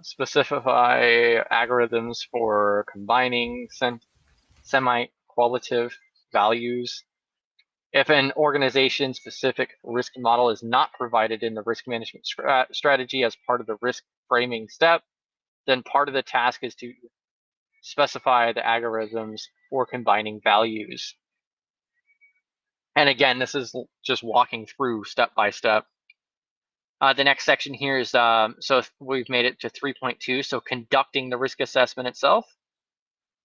S1: specify algorithms for combining semi-qualitative values. If an organization-specific risk model is not provided in the risk management strategy as part of the risk framing step, then part of the task is to specify the algorithms for combining values. And again, this is just walking through step by step. The next section here is, so we've made it to 3.2, so conducting the risk assessment itself.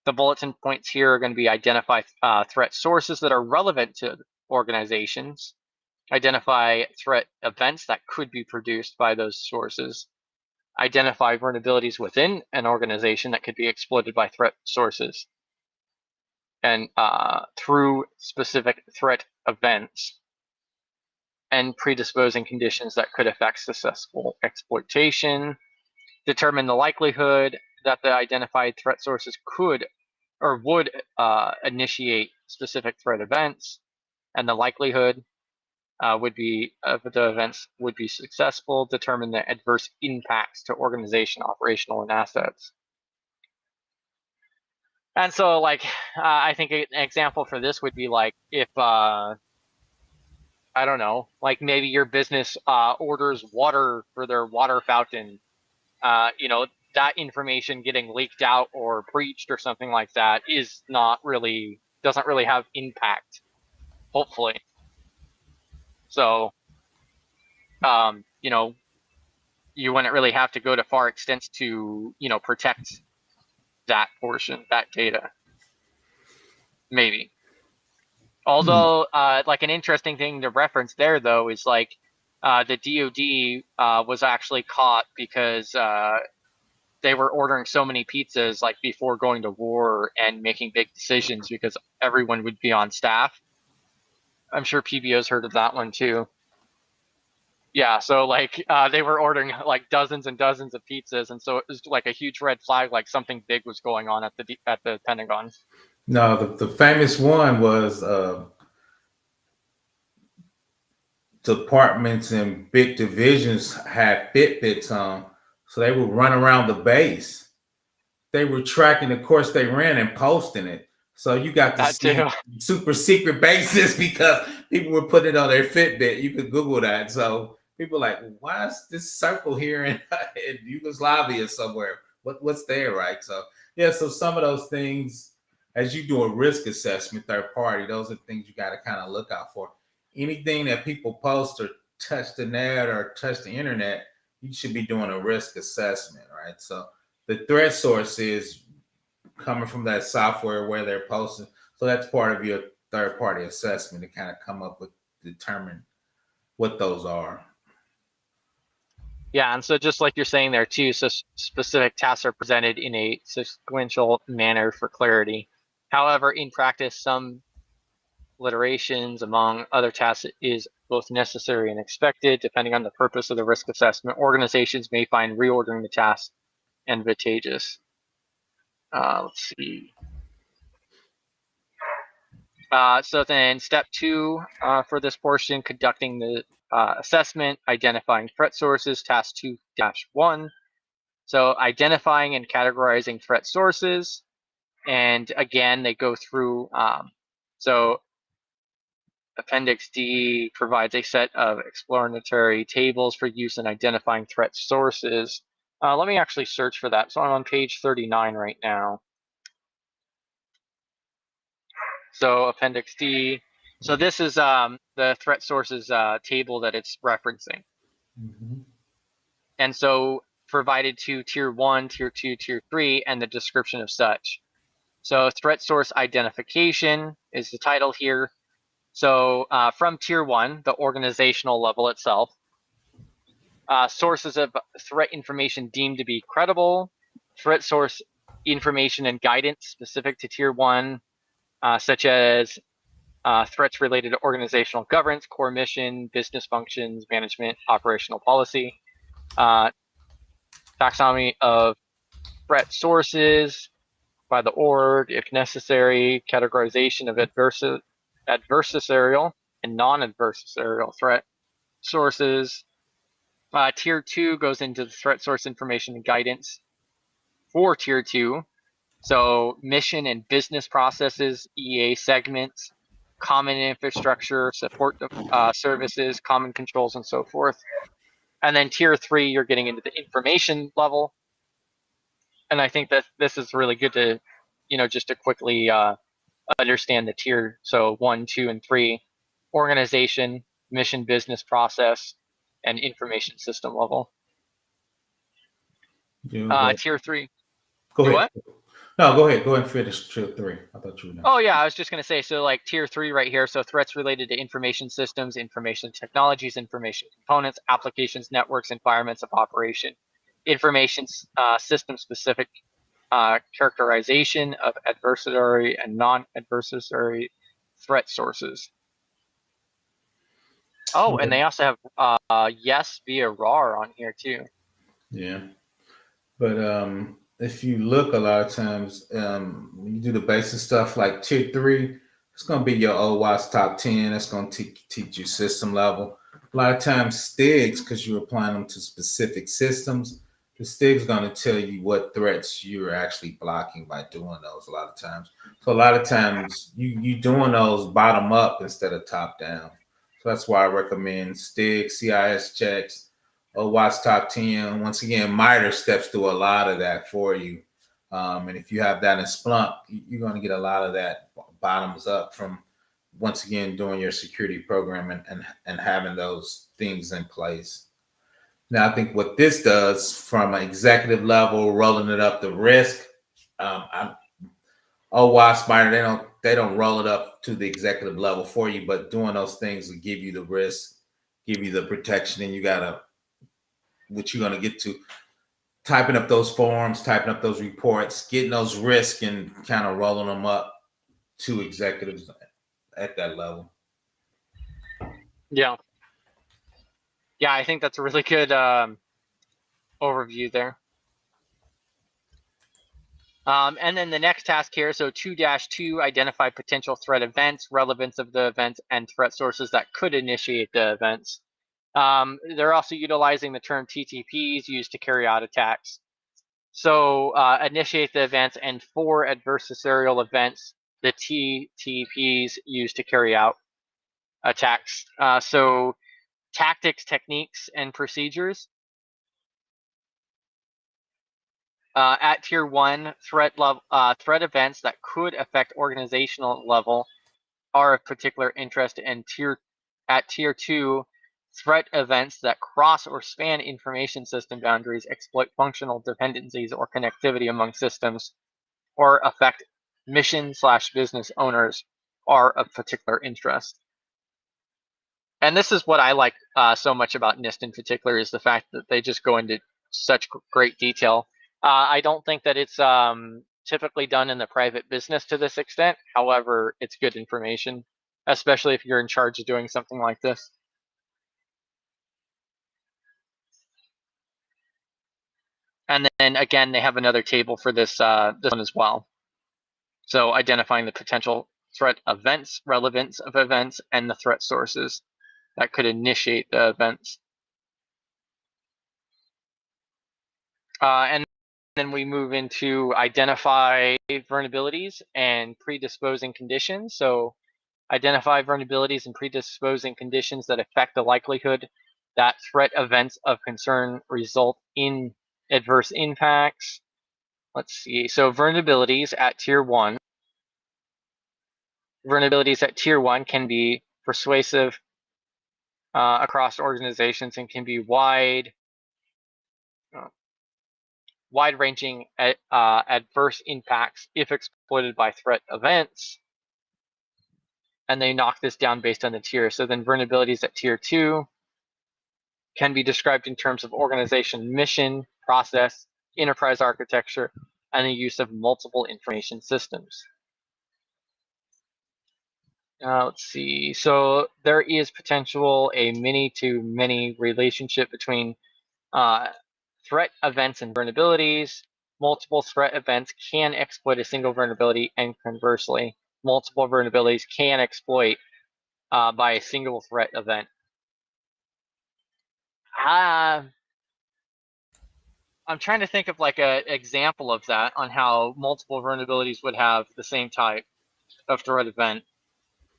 S1: The bulletin points here are going to be identify threat sources that are relevant to organizations, identify threat events that could be produced by those sources, identify vulnerabilities within an organization that could be exploited by threat sources, and through specific threat events, and predisposing conditions that could affect successful exploitation, determine the likelihood that the identified threat sources could or would initiate specific threat events, and the likelihood would be of the events would be successful, determine the adverse impacts to organization, operational, and assets. And so, like, I think an example for this would be like if I don't know, like maybe your business orders water for their water fountain. You know, that information getting leaked out or breached or something like that is not really, doesn't really have impact, hopefully. So, you know, you wouldn't really have to go to far extents to, you know, protect that portion, that data. Maybe. Although, like an interesting thing to reference there, though, is like the DoD was actually caught because they were ordering so many pizzas like before going to war and making big decisions because everyone would be on staff. I'm sure PBO's heard of that one too. Yeah, so like they were ordering like dozens and dozens of pizzas, and so it was like a huge red flag, like something big was going on at the Pentagon.
S4: No, the famous one was departments and big divisions had Fitbits on, so they would run around the base. They were tracking the course they ran and posting it. So you got to
S1: That
S4: see
S1: too.
S4: super secret bases because people were putting it on their Fitbit. You could Google that. So people are like, why is this circle here in Yugoslavia somewhere? What's there, right? So yeah, so some of those things, as you do a risk assessment, third party, those are things you got to kind of look out for. Anything that people post or touch the net or touch the internet, you should be doing a risk assessment, right? So the threat source is coming from that software where they're posting. So that's part of your third party assessment to kind of come up with, determine what those are.
S1: Yeah, and so just like you're saying there too, so specific tasks are presented in a sequential manner for clarity. However, in practice, some alliterations among other tasks is both necessary and expected. Depending on the purpose of the risk assessment, organizations may find reordering the task advantageous. Let's see. So then step 2 for this portion, conducting the assessment, identifying threat sources, task 2-1. So identifying and categorizing threat sources. And again, they go through, so Appendix D provides a set of explanatory tables for use in identifying threat sources. Let me actually search for that. So I'm on page 39 right now. So Appendix D. So this is the threat sources table that it's referencing.
S4: Mm-hmm.
S1: And so provided to tier 1, tier 2, tier 3, and the description of such. So threat source identification is the title here. So from tier 1, the organizational level itself, sources of threat information deemed to be credible, threat source information and guidance specific to tier 1, such as threats related to organizational governance, core mission, business functions, management, operational policy, taxonomy of threat sources by the org if necessary, categorization of adversarial and non-adversarial threat sources. Tier 2 goes into the threat source information and guidance for Tier 2. So mission and business processes, EA segments, common infrastructure, support services, common controls, and so forth. And then Tier 3, you're getting into the information level. And I think that this is really good to, just to quickly understand the tier. So 1, 2, and 3, organization, mission, business process, and information system level. Tier 3.
S4: Go ahead.
S1: What?
S4: No, go ahead. Go ahead and finish tier 3. I thought you were done.
S1: Oh yeah, I was just going to say, so like tier 3 right here. So threats related to information systems, information technologies, information components, applications, networks, environments of operation, information system specific characterization of adversary and non-adversary threat sources. Oh, and they also have yes via RAR on here too.
S4: Yeah, but if you look, a lot of times when you do the basic stuff like tier 3, it's going to be your OWASP top 10. That's going to teach you system level. A lot of times STIGs, because you're applying them to specific systems, the STIG's going to tell you what threats you're actually blocking by doing those a lot of times. So a lot of times you doing those bottom up instead of top down. So that's why I recommend STIG, CIS checks, OWASP top 10. Once again, MITRE steps through a lot of that for you. And if you have that in Splunk, you're going to get a lot of that bottoms up from, once again, doing your security program and having those things in place. Now, I think what this does from an executive level, rolling it up the risk, OWASP, MITRE, they don't roll it up to the executive level for you, but doing those things will give you the risk, give you the protection, and you got to, what you're going to get to, typing up those forms, typing up those reports, getting those risks and kind of rolling them up to executives at that level.
S1: Yeah. Yeah, I think that's a really good overview there. And then the next task here, so 2-2, identify potential threat events, relevance of the events, and threat sources that could initiate the events. They're also utilizing the term TTPs used to carry out attacks. So initiate the events, and for adversarial events, the TTPs used to carry out attacks. So tactics, techniques, and procedures. At tier 1, threat events that could affect organizational level are of particular interest, and at tier 2, threat events that cross or span information system boundaries, exploit functional dependencies or connectivity among systems, or affect mission/business owners are of particular interest. And this is what I like so much about NIST in particular, is the fact that they just go into such great detail. I don't think that it's typically done in the private business to this extent. However, it's good information, especially if you're in charge of doing something like this. And then again, they have another table for this one as well. So identifying the potential threat events, relevance of events, and the threat sources that could initiate the events. And then we move into identify vulnerabilities and predisposing conditions. So identify vulnerabilities and predisposing conditions that affect the likelihood that threat events of concern result in adverse impacts. Let's see. So vulnerabilities at tier 1. Vulnerabilities at tier 1 can be pervasive across organizations and can be wide-ranging adverse impacts if exploited by threat events. And they knock this down based on the tier. So then vulnerabilities at tier 2 can be described in terms of organization mission, process, enterprise architecture, and the use of multiple information systems. Let's see. So there is potential a many-to-many relationship between threat events and vulnerabilities. multiple threat events can exploit a single vulnerability, and conversely, multiple vulnerabilities can exploit by a single threat event. I'm trying to think of like an example of that on how multiple vulnerabilities would have the same type of threat event.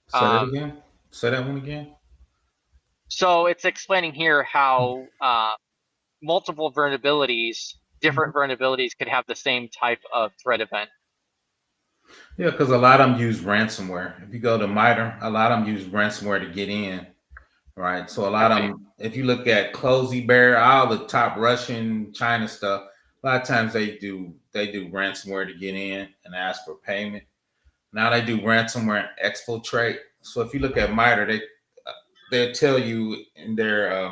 S4: Say that again. Say that one again.
S1: So it's explaining here how multiple vulnerabilities, different vulnerabilities, could have the same type of threat event.
S4: Yeah, because a lot of them use ransomware. If you go to MITRE, a lot of them use ransomware to get in, right? So a lot of them, if you look at Cozy Bear, all the top Russian, China stuff, a lot of times they do ransomware to get in and ask for payment. Now they do ransomware and exfiltrate. So if you look at MITRE, they'll tell you in their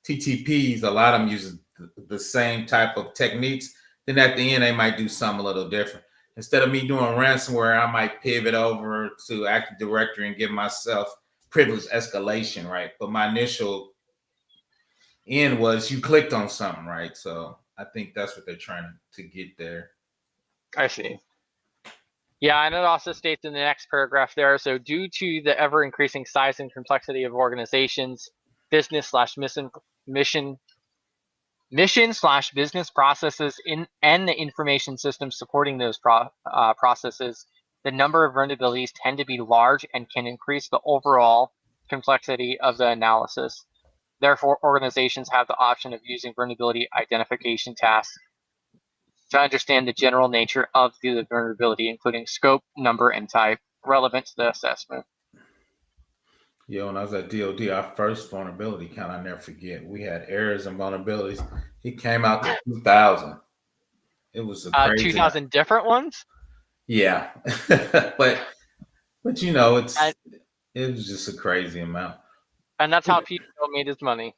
S4: TTPs, a lot of them use the same type of techniques. Then at the end, they might do something a little different. Instead of me doing ransomware, I might pivot over to Active Directory and give myself privilege escalation, right? But my initial end was you clicked on something, right? So I think that's what they're trying to get there.
S1: I see. Yeah, and it also states in the next paragraph there, so due to the ever-increasing size and complexity of organizations, mission/business processes and the information systems supporting those processes, the number of vulnerabilities tend to be large and can increase the overall complexity of the analysis. Therefore, organizations have the option of using vulnerability identification tasks to understand the general nature of the vulnerability, including scope, number, and type relevant to the assessment.
S4: Yeah, when I was at DOD, our first vulnerability count, I never forget. We had errors and vulnerabilities. It came out to 2,000. It was a crazy.
S1: 2,000 different ones?
S4: Yeah, but you know, it was just a crazy amount.
S1: And that's how people made his money.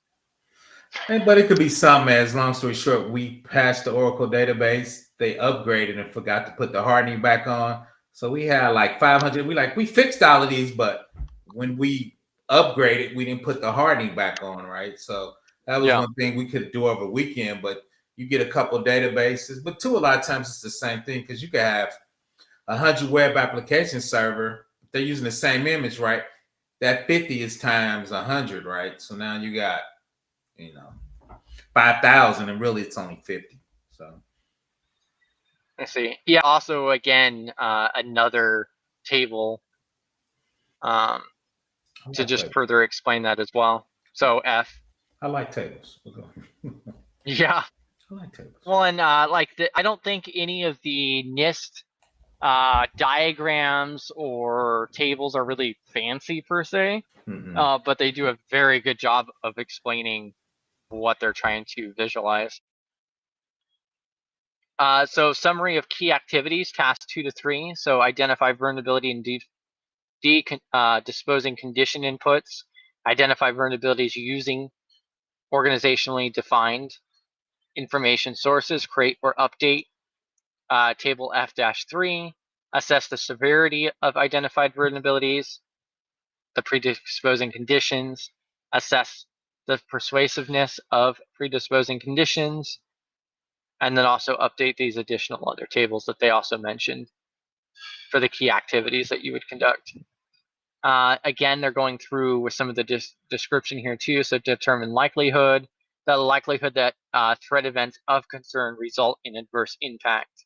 S4: But it could be something. As long story short, we patched the Oracle database. They upgraded and forgot to put the hardening back on. So we had like 500. We fixed all of these, but when we upgraded, we didn't put the hardening back on, right? So that was one thing we could do over a weekend. But you get a couple of databases, but a lot of times it's the same thing because you could have 100 web application server. They're using the same image, right? That 50 is times 100, right? So now you got 5,000, and really it's only 50. So
S1: I see. Yeah. Also, again, another table to just
S4: tables.
S1: further explain that as well. So F.
S4: I like tables.
S1: Yeah.
S4: I like tables.
S1: Well, and I don't think any of the NIST diagrams or tables are really fancy per se, but they do a very good job of explaining what they're trying to visualize. So summary of key activities, tasks 2 to 3. So identify vulnerability and disposing condition inputs, identify vulnerabilities using organizationally defined information sources, create or update table F-3, assess the severity of identified vulnerabilities, the predisposing conditions, assess the persuasiveness of predisposing conditions, and then also update these additional other tables that they also mentioned for the key activities that you would conduct. Again, they're going through with some of the description here too. So determine likelihood, the likelihood that threat events of concern result in adverse impact.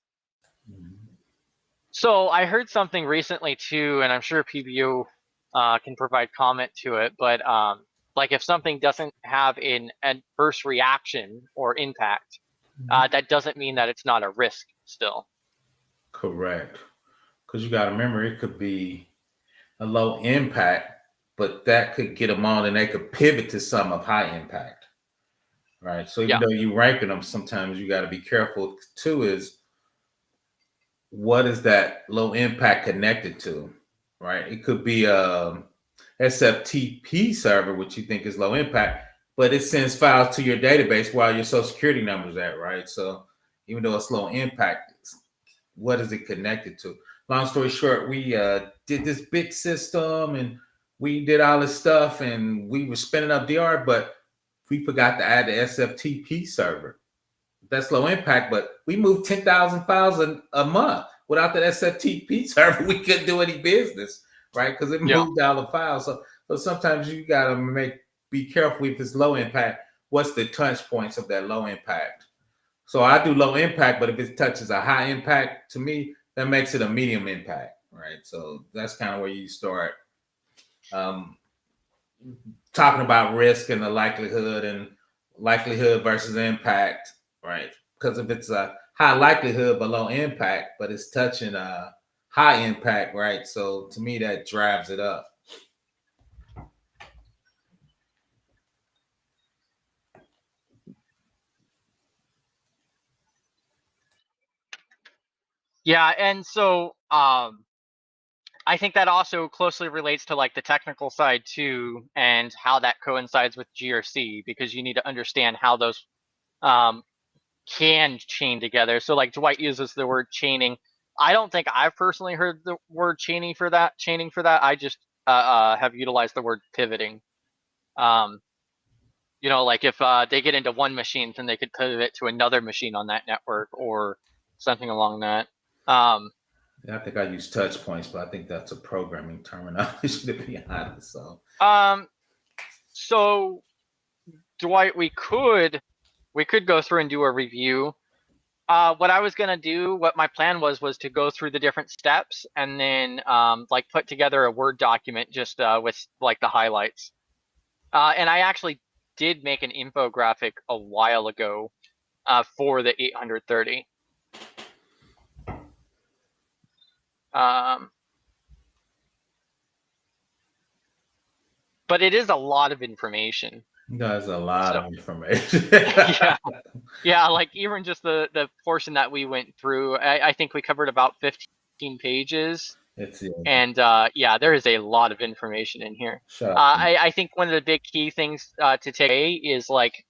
S1: So I heard something recently too, and I'm sure PBU can provide comment to it, but like if something doesn't have an adverse reaction or impact, that doesn't mean that it's not a risk still.
S4: Correct. Because you got to remember, it could be a low impact, but that could get them on and they could pivot to some of high impact. Right. So even though you ranking them, sometimes you got to be careful too, is what is that low impact connected to? Right. It could be a SFTP server, which you think is low impact, but it sends files to your database while your social security number's at, right? So even though it's low impact, what is it connected to? Long story short, we did this big system and we did all this stuff and we were spinning up DR, but we forgot to add the SFTP server. that's low impact, but we move 10,000 files a month. Without that SFTP server, we couldn't do any business, right? Because it moved all the files. So sometimes you gotta be careful if it's low impact. What's the touch points of that low impact? So I do low impact, but if it touches a high impact, to me, that makes it a medium impact, right? So that's kind of where you start talking about risk and the likelihood versus impact, right? Because if it's a high likelihood but low impact, but it's touching a high impact, right? So to me, that drives it up.
S1: Yeah, and so I think that also closely relates to like the technical side too, and how that coincides with GRC, because you need to understand how those can chain together. So like Dwight uses the word chaining. I don't think I've personally heard the word chaining for that. I just have utilized the word pivoting. You know, like if they get into one machine, then they could pivot to another machine on that network or something along that.
S4: Yeah, I think I use touch points, but I think that's a programming terminology, to be honest.
S1: So Dwight, we could go through and do a review. What I was gonna do, what my plan was to go through the different steps and then like put together a Word document just with like the highlights. And I actually did make an infographic a while ago for the 830. But it is a lot of information.
S4: That's a lot of information.
S1: Yeah, like even just the portion that we went through, I think we covered about 15 pages. And yeah, there is a lot of information in here. I think one of the big key things to take away is like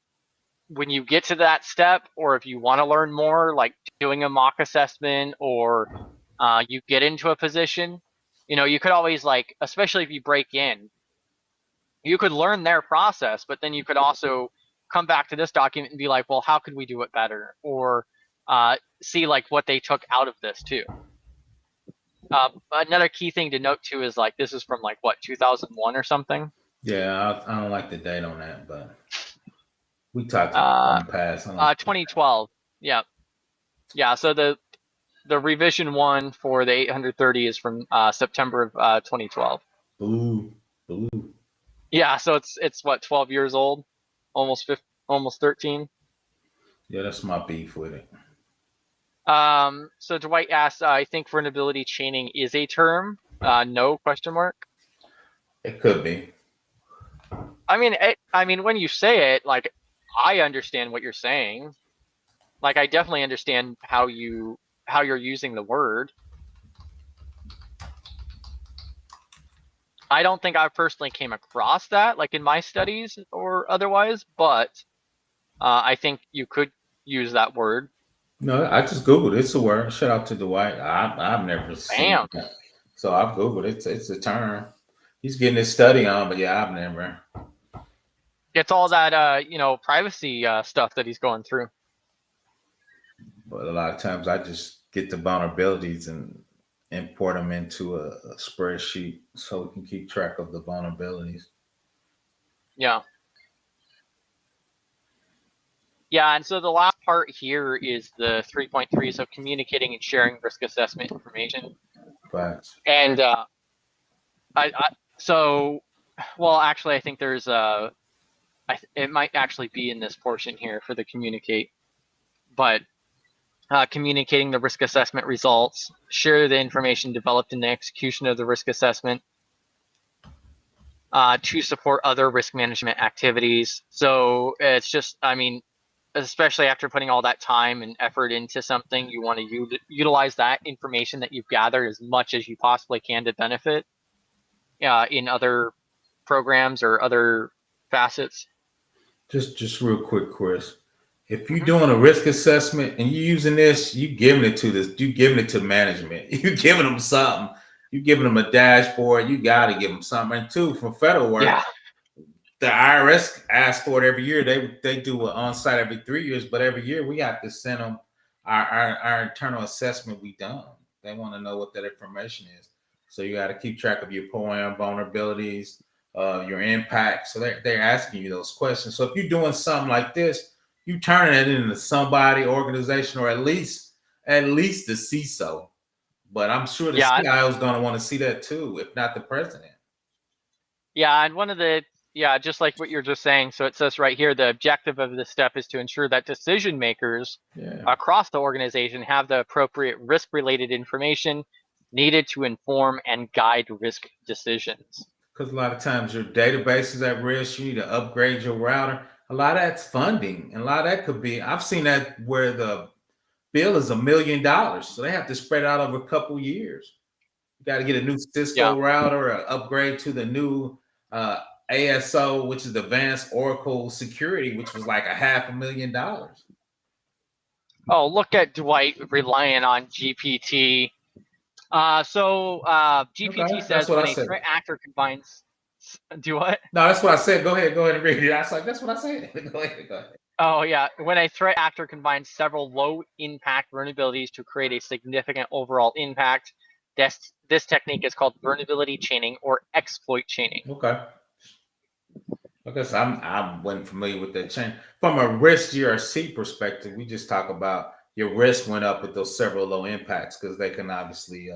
S1: when you get to that step, or if you want to learn more, like doing a mock assessment, or you get into a position, you know, you could always like, especially if you break in, you could learn their process, but then you could also come back to this document and be like, well, how could we do it better? Or see like what they took out of this too. Another key thing to note too is like this is from like what, 2001 or something.
S4: Yeah, I don't like the date on that, but we talked about in the past.
S1: 2012. Yeah. So the revision one for the 830 is from September of 2012.
S4: Ooh.
S1: Yeah, so it's what, 12 years old, almost 13.
S4: Yeah, that's my beef with it.
S1: So Dwight asked, I think vulnerability chaining is a term. No, question mark.
S4: It could be.
S1: I mean, when you say it, like, I understand what you're saying. Like, I definitely understand how you're using the word. I don't think I personally came across that, like in my studies or otherwise, but I think you could use that word.
S4: No, I just Googled it. It's a word. Shout out to Dwight. I've never seen it. So I've Googled it. It's a term. He's getting his study on, but yeah, I've never.
S1: It's all that you know, privacy stuff that he's going through.
S4: But a lot of times I just get the vulnerabilities and import them into a spreadsheet so we can keep track of the vulnerabilities.
S1: Yeah. Yeah, and so the last part here is the 3.3, so communicating and sharing risk assessment information.
S4: Facts.
S1: And so, well, actually, I think there's it might actually be in this portion here for the communicate, but communicating the risk assessment results, share the information developed in the execution of the risk assessment to support other risk management activities. So it's just, I mean, especially after putting all that time and effort into something, you want to utilize that information that you've gathered as much as you possibly can to benefit in other programs or other facets.
S4: Just real quick, Chris. If you're doing a risk assessment and you're using this, you're giving it to management. You're giving them something. You're giving them a dashboard. You got to give them something. And two, from federal work, the IRS asks for it every year. They do an on-site every 3 years, but every year we have to send them our internal assessment we done. They want to know what that information is. So you got to keep track of your POAM vulnerabilities, your impact. So they're asking you those questions. So if you're doing something like this, you turning it into somebody, organization, or at least the CISO. But I'm sure the CIO is going to want to see that too, if not the president.
S1: Yeah, and one of the just like what you're just saying. So it says right here, the objective of this step is to ensure that decision makers across the organization have the appropriate risk-related information needed to inform and guide risk decisions.
S4: Because a lot of times your database is at risk. You need to upgrade your router. A lot of that's funding, and a lot of that could be. I've seen that where the bill is $1 million, so they have to spread it out over a couple years. You got to get a new Cisco router, or upgrade to the new ASO, which is Advanced Oracle Security, which was like $500,000.
S1: Oh, look at Dwight relying on GPT. GPT says when a threat actor combines, do what?
S4: No, that's what I said. Go ahead and read it. I was like, that's what I said. Go ahead.
S1: Oh yeah, when a threat actor combines several low impact vulnerabilities to create a significant overall impact, this technique is called vulnerability chaining or exploit chaining.
S4: Okay. I guess I wasn't familiar with that chain. From a risk GRC perspective, we just talk about your risk went up with those several low impacts because they can obviously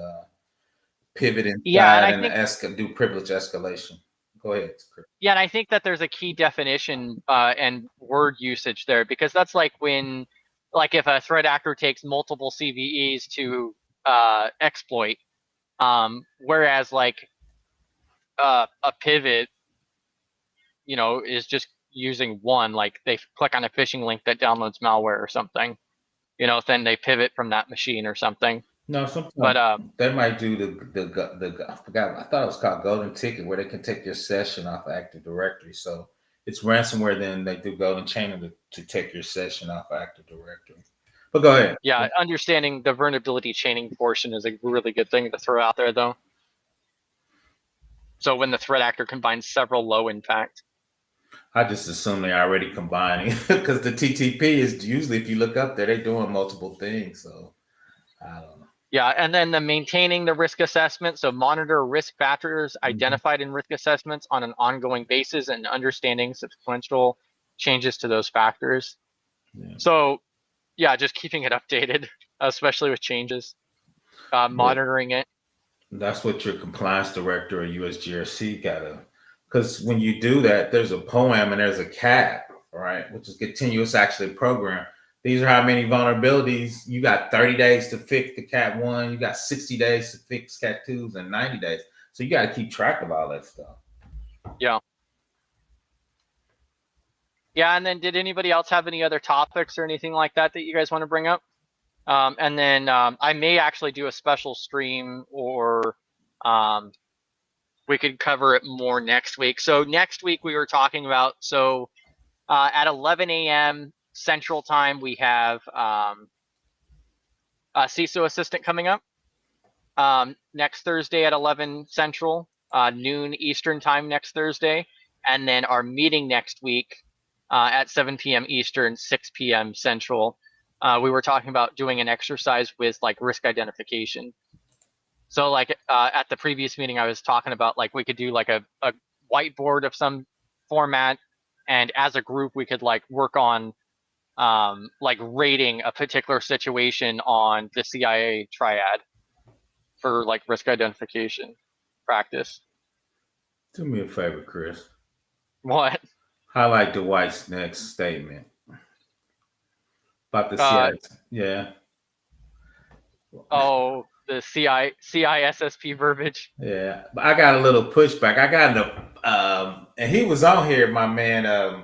S4: pivot inside and do privilege escalation. Go ahead, Chris.
S1: Yeah, and I think that there's a key definition and word usage there, because that's like when, like if a threat actor takes multiple CVEs to exploit, whereas like a pivot, is just using one, like they click on a phishing link that downloads malware or something, then they pivot from that machine or something.
S4: No, sometimes they might do the I forgot. I thought it was called golden ticket, where they can take your session off Active Directory. So it's ransomware. Then they do golden chaining to take your session off Active Directory. But go ahead.
S1: Yeah, understanding the vulnerability chaining portion is a really good thing to throw out there, though. So when the threat actor combines several low impact.
S4: I just assume they're already combining because the TTP is usually, if you look up there, they're doing multiple things. So I don't know.
S1: Yeah, and then the maintaining the risk assessment. So monitor risk factors identified in risk assessments on an ongoing basis and understanding sequential changes to those factors. Yeah. So yeah, just keeping it updated, especially with changes, monitoring it.
S4: That's what your compliance director or USGRC gotta, because when you do that, there's a POAM and there's a CAP, right? Which is continuous actually program. These are how many vulnerabilities. You got 30 days to fix the Cat 1. You got 60 days to fix Cat 2s and 90 days. So you got to keep track of all that stuff.
S1: Yeah. Yeah, and then did anybody else have any other topics or anything like that you guys want to bring up? And then I may actually do a special stream, or we could cover it more next week. So next week we were talking about, at 11 a.m. Central Time, we have a CISO assistant coming up next Thursday at 11 Central, noon Eastern Time next Thursday, and then our meeting next week at 7 p.m. Eastern, 6 p.m. Central. We were talking about doing an exercise with like risk identification. So like at the previous meeting, I was talking about like we could do like a whiteboard of some format, and as a group we could like work on like rating a particular situation on the CIA triad for like risk identification practice.
S4: Do me a favor, Chris.
S1: What? Highlight
S4: Dwight's next statement about the CIA. Yeah.
S1: Oh, the CISSP verbiage.
S4: Yeah, but I got a little pushback. I got and he was on here, my man.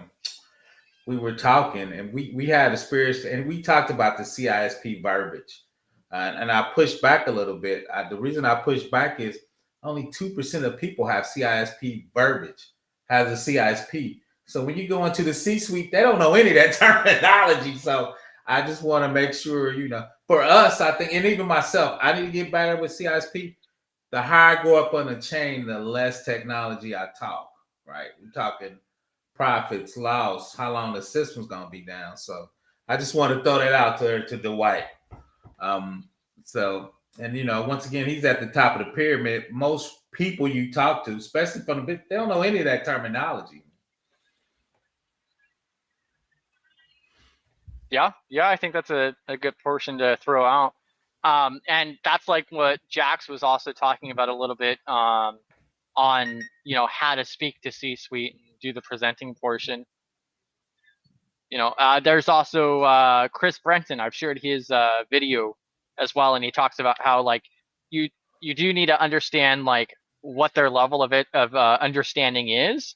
S4: We were talking, and we had a spirit, and we talked about the CISP verbiage, and I pushed back a little bit. The reason I pushed back is only 2% of people have CISP verbiage, has a CISP. So when you go into the C-suite, they don't know any of that terminology. So I just want to make sure, for us, I think, and even myself, I need to get better with CISP. The higher I go up on the chain, the less technology I talk, right? We're talking profits, loss, how long the system's gonna be down. So I just want to throw that out to Dwight. So, and once again, he's at the top of the pyramid. Most people you talk to, especially from the bit, they don't know any of that terminology.
S1: Yeah, I think that's a good portion to throw out. And that's like what Jax was also talking about a little bit on how to speak to C-suite and do the presenting portion. There's also Chris Brenton. I've shared his video as well, and he talks about how like you do need to understand like what their level of understanding is,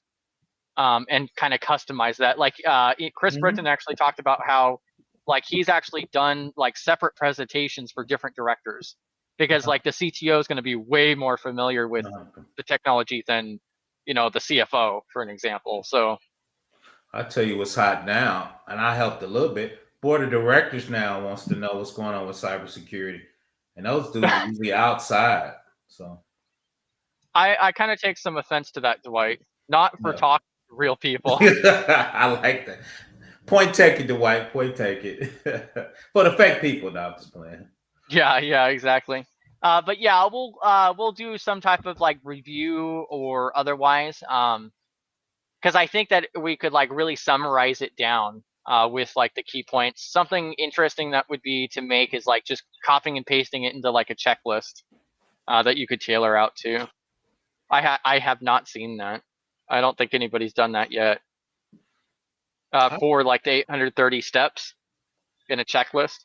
S1: and kind of customize that. Like Chris Brenton actually talked about how like he's actually done like separate presentations for different directors because like the CTO is going to be way more familiar with the technology than the CFO, for an example. So
S4: I'll tell you what's hot now, and I helped a little bit. Board of directors now wants to know what's going on with cybersecurity, and those dudes are usually outside. So
S1: I kind of take some offense to that, Dwight. Not for talking to real people.
S4: I like that. Point taken, Dwight. Point taken. For the fake people, now I'm just playing.
S1: Yeah, exactly. But yeah, we'll do some type of like review or otherwise. Because I think that we could like really summarize it down with like the key points. Something interesting that would be to make is like just copying and pasting it into like a checklist that you could tailor out to. I have not seen that. I don't think anybody's done that yet. For like the 830 steps in a checklist.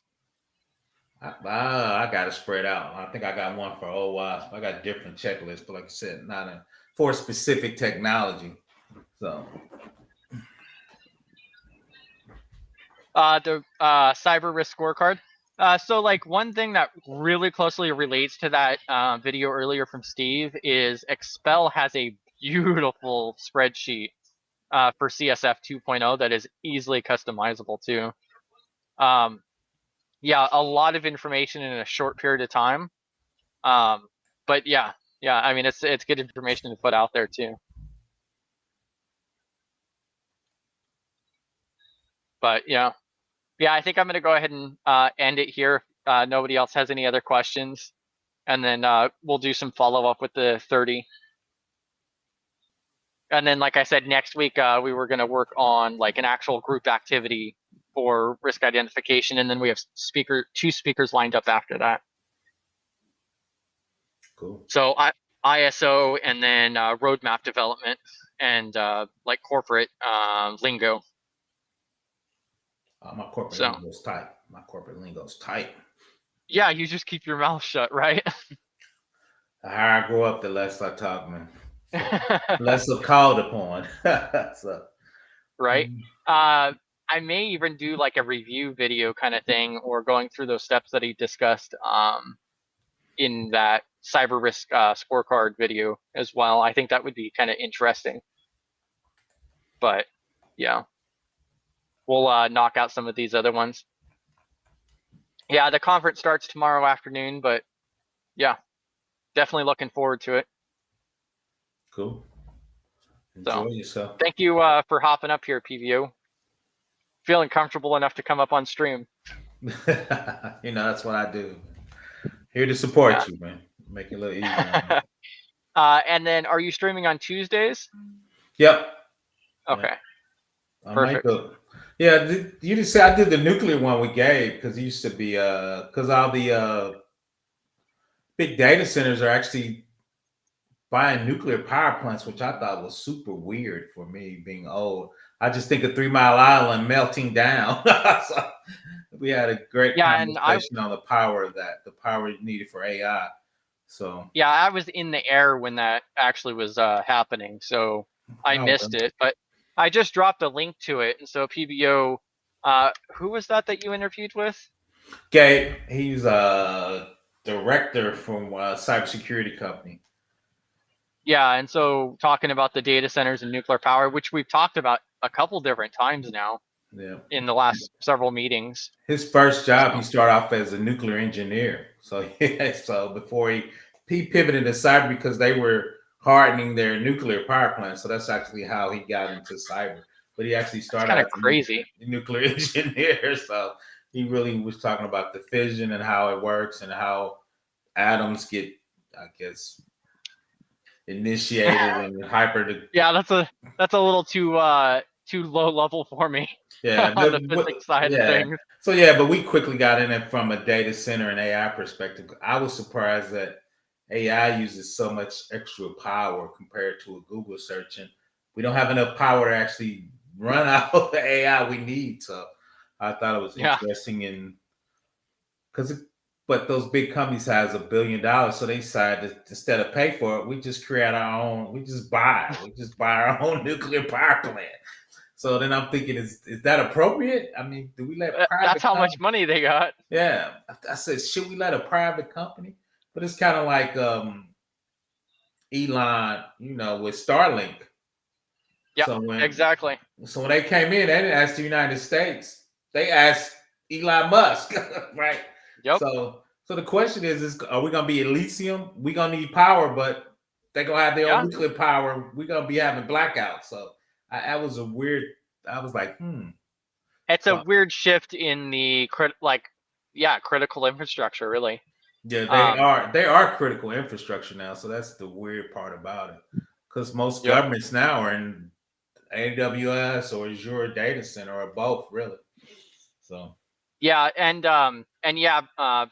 S4: I got to spread out. I think I got one for OWASP. I got different checklists, but like I said, not for specific technology. So
S1: the cyber risk scorecard. So like one thing that really closely relates to that video earlier from Steve is Expel has a beautiful spreadsheet for CSF 2.0 that is easily customizable too. Yeah, a lot of information in a short period of time. But yeah, I mean it's good information to put out there too. But yeah, I think I'm going to go ahead and end it here. Nobody else has any other questions, and then we'll do some follow up with the 30. And then, like I said, next week we were going to work on like an actual group activity for risk identification, and then we have two speakers lined up after that.
S4: Cool.
S1: So ISO and then roadmap development and like corporate lingo.
S4: My corporate lingo's tight. My corporate lingo's tight.
S1: Yeah, you just keep your mouth shut, right?
S4: The higher I grow up, the less I talk, man. So, less of called upon. So.
S1: Right. I may even do like a review video kind of thing, or going through those steps that he discussed in that cyber risk scorecard video as well. I think that would be kind of interesting. But yeah, we'll knock out some of these other ones. Yeah, the conference starts tomorrow afternoon, but yeah, definitely looking forward to it.
S4: Cool. Enjoy yourself.
S1: Thank you for hopping up here, PVO. Feeling comfortable enough to come up on stream.
S4: That's what I do. Here to support you, man. Make it a little easier.
S1: And then, are you streaming on Tuesdays?
S4: Yep.
S1: Okay.
S4: Yeah.
S1: Perfect.
S4: Yeah, you just say I did the nuclear one we gave because it used to be because all the big data centers are actually buying nuclear power plants, which I thought was super weird for me being old. I just think of 3 Mile Island melting down. So we had a great conversation on the power of that, the power needed for AI. So
S1: yeah, I was in the air when that actually was happening, so I missed it. But I just dropped a link to it, and so PBO, who was that you interviewed with?
S4: Gabe, he's a director from a cybersecurity company.
S1: Yeah, and so talking about the data centers and nuclear power, which we've talked about a couple different times now.
S4: Yeah.
S1: In the last several meetings.
S4: His first job, he started off as a nuclear engineer. So so before he pivoted to cyber because they were hardening their nuclear power plant. So that's actually how he got into cyber. But he actually
S1: That's
S4: started
S1: kind of
S4: as a
S1: crazy.
S4: nuclear engineer. So he really was talking about the fission and how it works and how atoms get, I guess, initiated and hyper.
S1: Yeah, that's a little too low level for me
S4: Yeah,
S1: on the physics side of
S4: yeah.
S1: things.
S4: So yeah, but we quickly got in it from a data center and AI perspective. I was surprised that AI uses so much extra power compared to a Google search, and we don't have enough power to actually run out the AI we need. So I thought it was
S1: Yeah.
S4: interesting, and but those big companies has $1 billion, so they decided to, instead of pay for it, we just create our own. We just buy our own nuclear power plant. So then I'm thinking, is that appropriate? I mean, do we let private?
S1: That's how much money they got.
S4: Yeah, I said, should we let a private company? But it's kind of like Elon, with Starlink.
S1: Yeah, exactly.
S4: So when they came in, they didn't ask the United States. They asked Elon Musk, right?
S1: Yep.
S4: So the question is are we gonna be Elysium? We gonna need power, but they're gonna have their own nuclear power. We're gonna be having blackouts. So I was a weird. I was like,
S1: It's a weird shift in the critical infrastructure, really.
S4: Yeah, they are critical infrastructure now. So that's the weird part about it. Because most governments now are in AWS or Azure data center or both, really. So
S1: yeah, and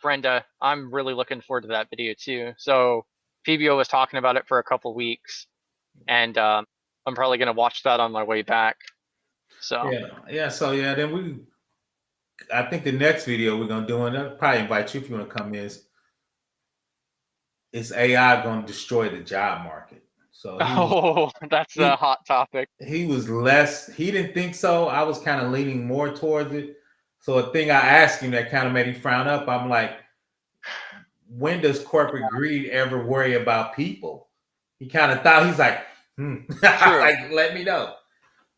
S1: Brenda, I'm really looking forward to that video too. So Fabio was talking about it for a couple weeks, and I'm probably gonna watch that on my way back. So
S4: yeah. So then I think the next video we're gonna do, and I'll probably invite you if you want to come in. Is AI going to destroy the job market? So
S1: that's a hot topic.
S4: He didn't think so. I was kind of leaning more towards it. So a thing I asked him that kind of made me frown up. I'm like, when does corporate greed ever worry about people? He kind of thought, he's like, like, let me know.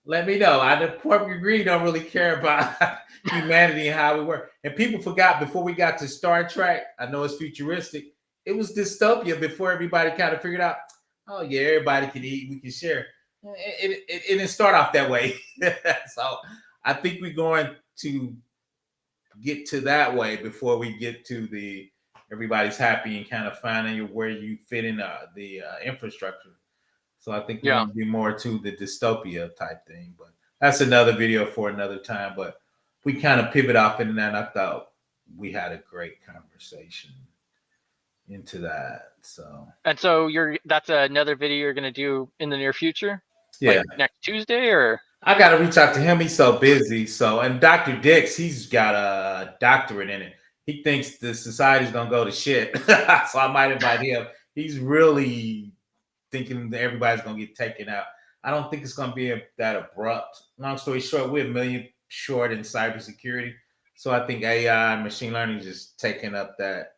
S4: The corporate greed don't really care about humanity and how we work. And people forgot before we got to Star Trek. I know it's futuristic. It was dystopia before everybody kind of figured out, oh yeah, everybody can eat, we can share. It didn't start off that way. So I think we're going to get to that way before we get to the everybody's happy and kind of finding where you fit in the infrastructure. So I think we're going to be more to the dystopia type thing. But that's another video for another time. But we kind of pivot off into that. And I thought we had a great conversation into that. So
S1: that's another video you're going to do in the near future?
S4: Yeah.
S1: Like next Tuesday, or?
S4: I got to reach out to him. He's so busy. And Dr. Dix, he's got a doctorate in it. He thinks the society's going to go to shit. So I might invite him. He's really thinking that everybody's going to get taken out. I don't think it's going to be that abrupt. Long story short, we're $1 million short in cybersecurity. So I think AI and machine learning is just taking up that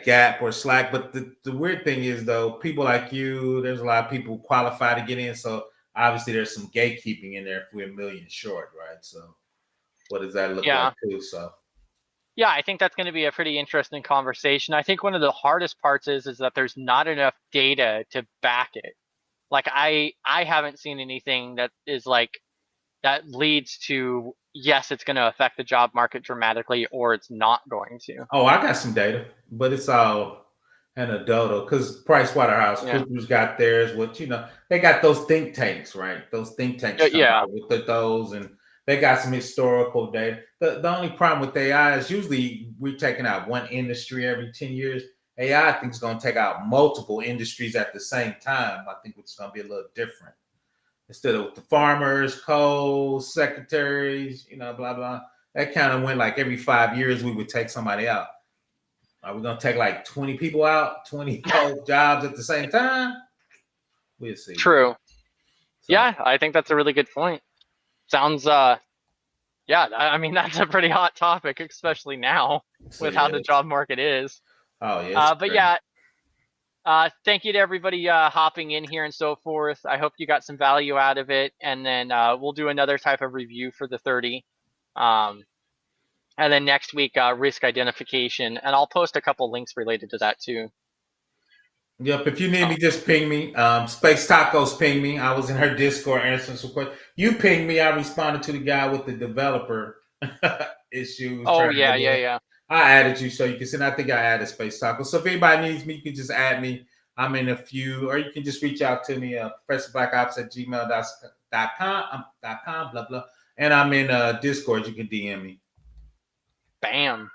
S4: gap or slack. But the weird thing is, though, people like you, there's a lot of people qualified to get in. So obviously there's some gatekeeping in there if we're $1 million short, right? So what does that look like too? So
S1: yeah, I think that's going to be a pretty interesting conversation. I think one of the hardest parts is that there's not enough data to back it. Like I haven't seen anything that is like that leads to yes, it's going to affect the job market dramatically, or it's not going to.
S4: Oh, I got some data, but it's all anecdotal because PricewaterhouseCoopers got theirs. They got those think tanks, right? Those think tanks come out with those, and they got some historical data. The only problem with AI is usually we're taking out one industry every 10 years. AI, I think, is going to take out multiple industries at the same time. I think it's going to be a little different. Instead of the farmers, coal, secretaries, blah, blah. That kind of went like every 5 years we would take somebody out. Are we going to take like 20 people out, 20 jobs at the same time? We'll see.
S1: True. So, yeah, I think that's a really good point. Sounds, I mean, that's a pretty hot topic, especially now with how the job market is.
S4: Oh, yeah.
S1: But yeah, thank you to everybody hopping in here and so forth. I hope you got some value out of it. And then we'll do another type of review for the 30. And then next week, risk identification. And I'll post a couple links related to that too.
S4: Yep. If you need me, just ping me. Space Tacos ping me. I was in her Discord answering some questions. You ping me. I responded to the guy with the developer issues.
S1: Oh
S4: trying to
S1: yeah,
S4: get
S1: yeah,
S4: in.
S1: yeah.
S4: I added you so you can see. And I think I added Space Tacos. So if anybody needs me, you can just add me. I'm in a few, or you can just reach out to me, professorblackops@gmail.com, blah, blah. And I'm in Discord. You can DM me.
S1: Bam.